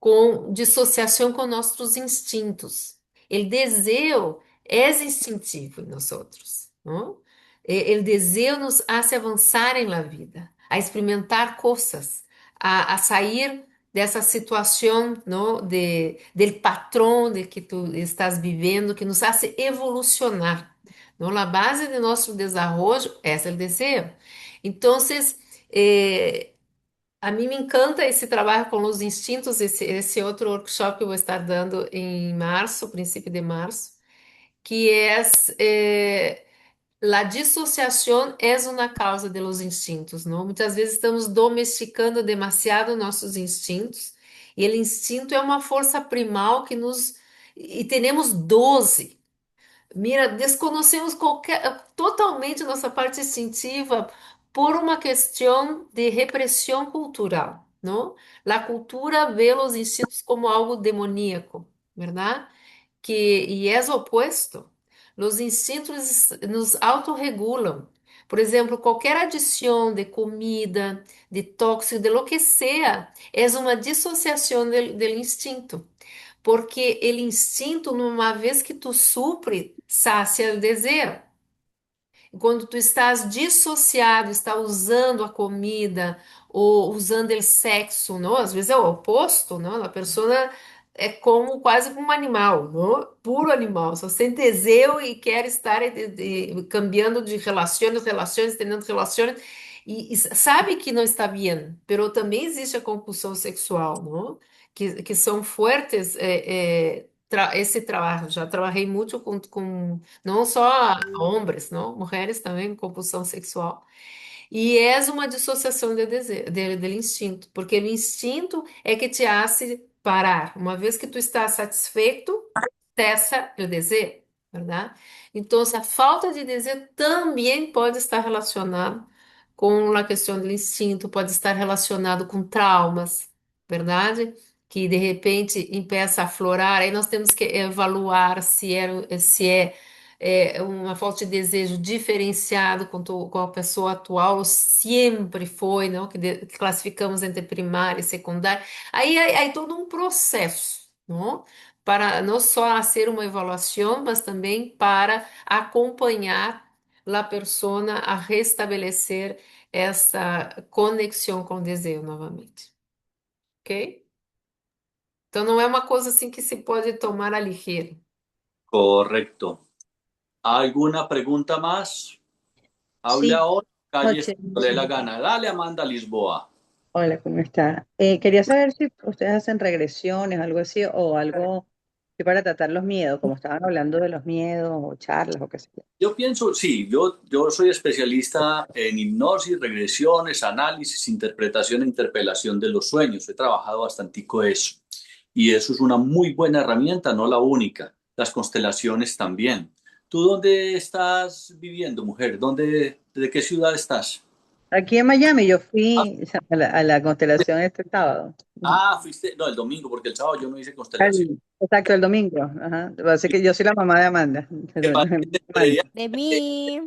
com dissociação com nossos instintos. O desejo é instintivo em nós outros, não? O desejo nos hace avançar em la vida, a experimentar coisas, a sair dessa situação, não, del patrão de que tu estás vivendo, que nos hace evolucionar. Não? A base de nosso desenvolvimento é o desejo. Então, Eh, a mim me encanta esse trabalho com os instintos, esse outro workshop que eu vou estar dando em março, princípio de março, que é, la dissociação é uma causa de los instintos, não? Muitas vezes estamos domesticando demasiado nossos instintos, e o instinto é uma força primal que nos... E temos 12. Mira, desconhecemos totalmente nossa parte instintiva por uma questão de repressão cultural, não? A cultura vê os instintos como algo demoníaco, verdade? E é o oposto. Os instintos nos autorregulam. Por exemplo, qualquer adição de comida, de tóxico, de lo que sea, é uma dissociação do instinto. Porque o instinto, uma vez que tu supre, sacia o desejo. Quando tu estás dissociado, está usando a comida ou usando o sexo, não? Às vezes é o oposto, não? A pessoa é como quase como um animal, não? Puro animal, só sente desejo e quer estar cambiando de relações, tendo relações e sabe que não está bem, mas também existe a compulsão sexual, não? Que são fortes. Esse trabalho, já trabalhei muito com não só homens, não? Mulheres também com compulsão sexual. E é uma dissociação de desejo, do instinto, porque o instinto é que te hace parar. Uma vez que tu estás satisfeito, cessa o desejo, verdade? Então, a falta de desejo também pode estar relacionado com a questão do instinto, pode estar relacionado com traumas, verdade? Que de repente empieza a aflorar, aí nós temos que evaluar se é uma falta de desejo diferenciado com a pessoa atual, ou sempre foi, não? Que classificamos entre primária e secundária. Aí todo um processo, não? Para não só ser uma avaliação, mas também para acompanhar a persona a restabelecer essa conexão com o desejo novamente, ok? Então não é uma coisa assim que se pode tomar a ligeiro. Correcto. ¿Alguna pregunta más? Hable Sí, ahora, calle noche. cuando le dé la gana. Dale, Amanda Lisboa. Hola, ¿cómo está? Quería saber si ustedes hacen regresiones, algo así, o algo que para tratar los miedos, como estaban hablando de los miedos, o charlas, o qué sé yo. Yo pienso, sí, yo soy especialista en hipnosis, regresiones, análisis, interpretación e interpelación de los sueños. He trabajado bastantico eso. Y eso es una muy buena herramienta, no la única. Las constelaciones también. ¿Tú dónde estás viviendo, mujer? ¿De qué ciudad estás? Aquí en Miami yo fui a la constelación este sábado. Fuiste, no, el domingo, porque el sábado yo no hice constelación. Exacto, el domingo. Ajá. Así que yo soy la mamá de Amanda. De mí.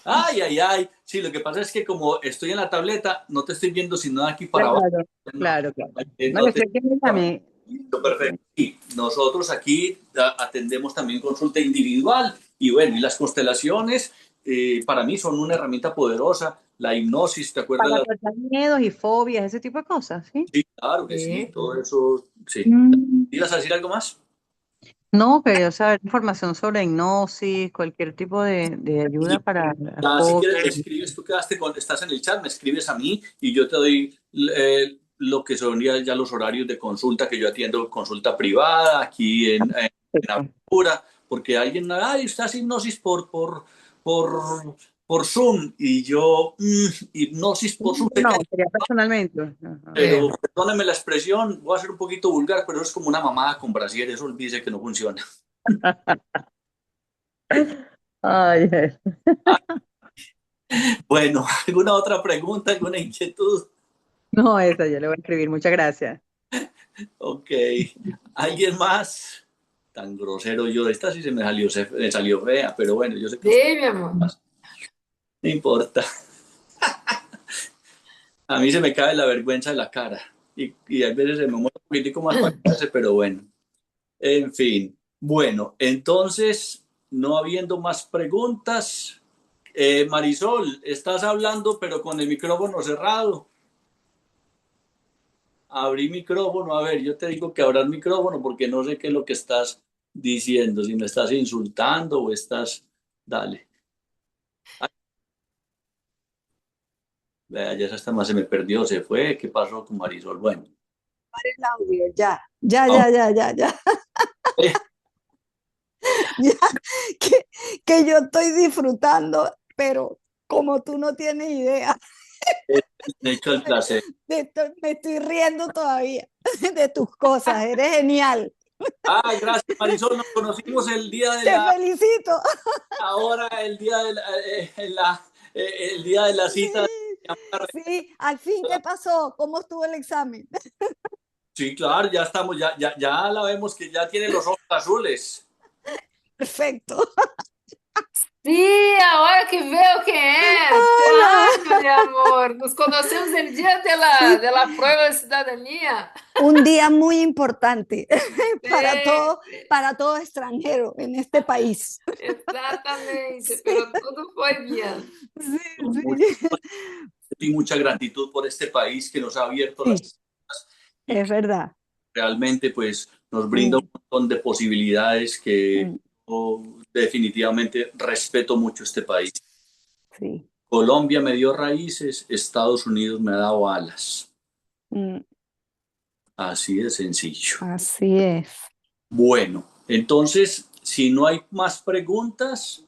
Ay. Sí, lo que pasa es que como estoy en la tableta, no te estoy viendo sino de aquí para abajo. Claro. No, No, yo estoy aquí en Miami. Perfecto. Sí, nosotros aquí atendemos también consulta individual y bueno, y las constelaciones para mí son una herramienta poderosa. La hipnosis, ¿te acuerdas? Para tratar miedos y fobias, ese tipo de cosas, ¿sí? Sí, claro que sí, todo eso, sí. ¿Ibas a decir algo más? No, quería saber información sobre hipnosis, cualquier tipo de ayuda para Si quieres, me escribes, estás en el chat, me escribes a mí y yo te doy lo que son ya los horarios de consulta, que yo atiendo consulta privada aquí en Aventura, porque alguien, usted hace hipnosis por Zoom, y yo, hipnosis por Zoom. No, sería personalmente. Pero perdóname la expresión, voy a ser un poquito vulgar, pero es como una mamada con brasier, eso dice que no funciona. Ay. Bueno, ¿alguna otra pregunta, alguna inquietud? No, esa yo le voy a escribir, muchas gracias. Ok, ¿alguien más? Tan grosero yo, esta sí se me salió fea, pero bueno, yo sé que... Sí, mi amor. No importa. A mí se me cae la vergüenza de la cara y a veces se me mueve un poquitico más para callarse, pero bueno. En fin, bueno, entonces, no habiendo más preguntas, Marisol, estás hablando pero con el micrófono cerrado. Abrí micrófono, a ver, yo te digo que abras micrófono porque no sé qué es lo que estás diciendo, si me estás insultando o estás... Dale. Vea, ya esa más se me perdió, se fue. ¿Qué pasó con Marisol? Bueno. El audio, ya, ya, Oh, ya, ya, ya, ya. eh, Ya, que yo estoy disfrutando, pero como tú no tienes idea, de hecho, el placer. me estoy riendo todavía de tus cosas, eres genial, Ah, gracias, Marisol. Nos conocimos el día de te la, felicito. ahora el día de la cita. Sí, sí, al fin, ¿qué pasó? ¿Cómo estuvo el examen? Sí, claro, ya estamos, ya la vemos que ya tiene los ojos azules. Perfecto. Sí, ahora que veo quién es. Claro, mi amor. Nos conocemos el día de la prueba de ciudadanía. Un día muy importante Sí, para todo extranjero en este país. exatamente, pero tudo foi bien. Sí, Mucha, sí. y mucha gratitud por este país que nos ha abierto las Sí, puertas y es que verdad. realmente pues nos brinda Mm, un montón de posibilidades que mm, yo definitivamente respeto mucho este país. sí. Colombia me dio raíces, Estados Unidos me ha dado alas. Mm, Así de sencillo. así es. Bueno, entonces, si no hay más preguntas,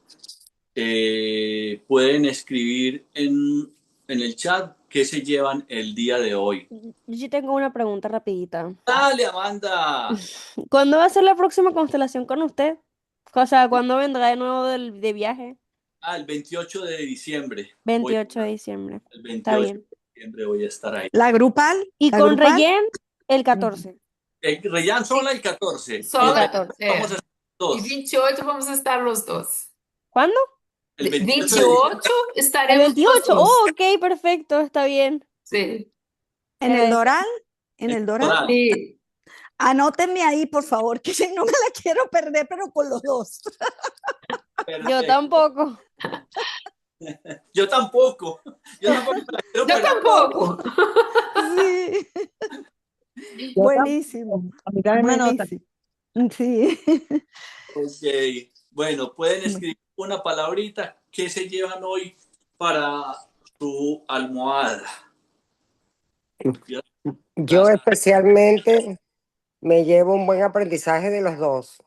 pueden escribir en el chat qué se llevan el día de hoy. Yo sí tengo una pregunta rapidita. Dale, Amanda. ¿Cuándo va a ser la próxima constelación con usted? O sea, ¿cuándo vendrá de nuevo de viaje? El 28 de diciembre. 28 de diciembre. El Está 28 bien. de diciembre voy a estar ahí. ¿La grupal? Y ¿La con grupal? Reyen, el 14. Reyán sola el 14. El Só, 14. Vamos a estar e dos. 28 vamos a estar los dos. ¿Cuándo? El 28 de diciembre. 28 El estaremos los 28. dos. Oh, ok, perfecto, está bien. Sí. ¿En el Doral? ¿En El el Doral? Doral. Sí. Anótenme ahí, por favor, que no me la quiero perder, pero con los dos. Yo tampoco. Yo tampoco. Yo tampoco me la quiero Yo perder. tampoco. Sí. Yo Buenísimo. tampoco. A mí también me anotan. Buenísimo. Sí. Ok. Bueno, pueden escribir una palabrita que se llevan hoy para su almohada. Yo especialmente me llevo un buen aprendizaje de los dos.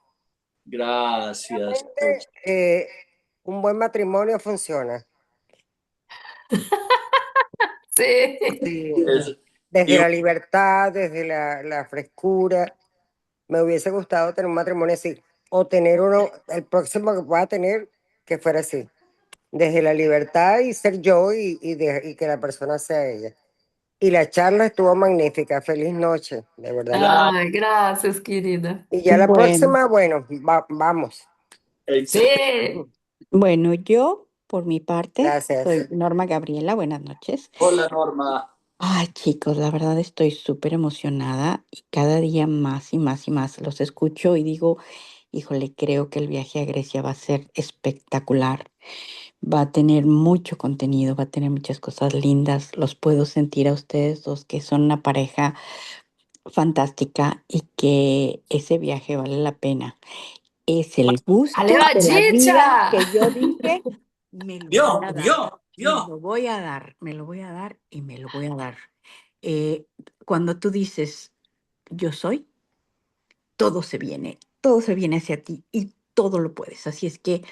Gracias. Realmente, un buen matrimonio funciona. Sí. Sí, Es- desde y la libertad, desde la frescura. Me hubiese gustado tener un matrimonio así, o tener uno, el próximo que pueda tener, que fuera así. Desde la libertad y ser yo y que la persona sea ella. Y la charla estuvo magnífica. Feliz noche, de verdad. Ay, gracias, querida. Y ya la Bueno, próxima, bueno, vamos. Sí. bueno, yo por mi parte Gracias. soy Norma Gabriela, buenas noches. Hola, Norma. Ay, chicos, la verdad estoy súper emocionada y cada día más y más y más los escucho y digo, híjole, creo que el viaje a Grecia va a ser espectacular. Va a tener mucho contenido, va a tener muchas cosas lindas. Los puedo sentir a ustedes dos que son una pareja fantástica y que ese viaje vale la pena. Es el gusto Alena de la vida Dicha. que yo dije, me lo voy Yo, a dar, yo, me yo. lo voy a dar, me lo voy a dar y me lo voy a dar. Eh, Cuando tú dices, yo soy, todo se viene hacia ti y todo lo puedes. Así es que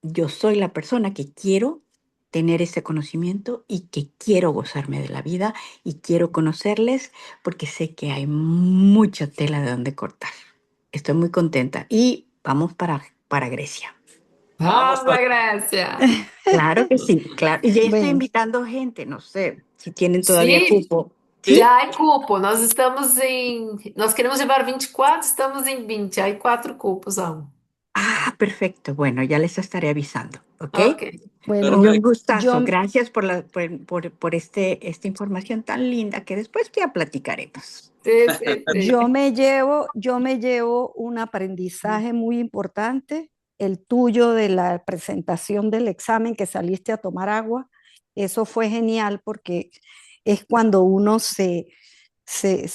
yo soy la persona que quiero tener ese conocimiento y que quiero gozarme de la vida y quiero conocerles porque sé que hay mucha tela de donde cortar. Estoy muy contenta y vamos para Grecia. Vamos a Grecia. Claro que sí, claro. Y ya estoy Bueno, invitando gente, no sé si tienen todavía Sí, cupo. já há cupo. Nós queremos levar 24, estamos em 20. Há 4 cupos aún. Ah, perfecto. Bueno, ya les estaré avisando, ¿ok? Ok. bueno, Y un Perfecto. gustazo. yo, Gracias por esta información tan linda que después ya platicaremos. Sí, sí, sí. yo me llevo un aprendizaje muy importante, el tuyo de la presentación del examen que saliste a tomar agua. Eso fue genial porque es cuando uno se, se,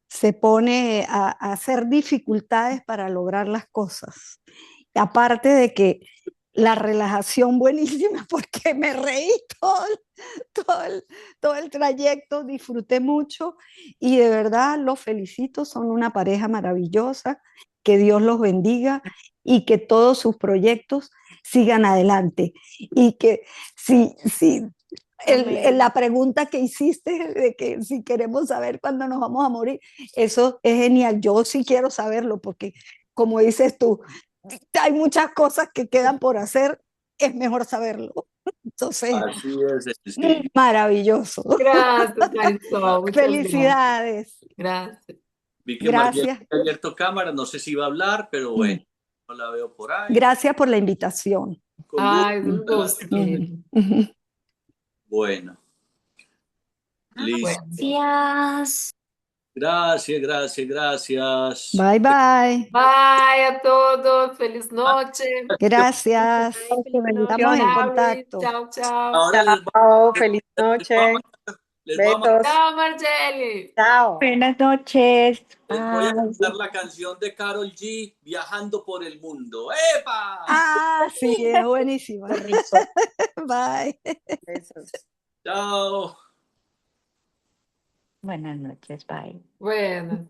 se pone a hacer dificultades para lograr las cosas. Aparte de que la relajación buenísima porque me reí todo el trayecto, disfruté mucho y de verdad los felicito, son una pareja maravillosa, que Dios los bendiga y que todos sus proyectos sigan adelante y que si Amén. la pregunta que hiciste de que si queremos saber cuándo nos vamos a morir, eso es genial, yo sí quiero saberlo porque como dices tú, hay muchas cosas que quedan por hacer, es mejor saberlo. Entonces, Así es, sí. maravilloso. Gracias, Marisol. Muchas Felicidades. gracias. Vi que Margiela Gracias. había abierto cámara, no sé si iba a hablar, pero bueno, no la veo por ahí. Gracias por la invitación. Con Ay, gusto, un gusto, querido. Bueno, listo. Gracias. Gracias. Bye, bye. Bye a todos. Feliz noche. Gracias. Qué Estamos en bendiciones. contacto. Chao, chao. Ahora Chao, feliz les voy a noche. les voy a Besos. Chao, Margeli. Chao. Buenas noches. Les voy a Bye. cantar la canción de Karol G, Viajando por el Mundo. ¡Epa! Ah, sí, es buenísima. Qué rico. Bye. Besos. Chao. Buenas noches. Bye. Bueno.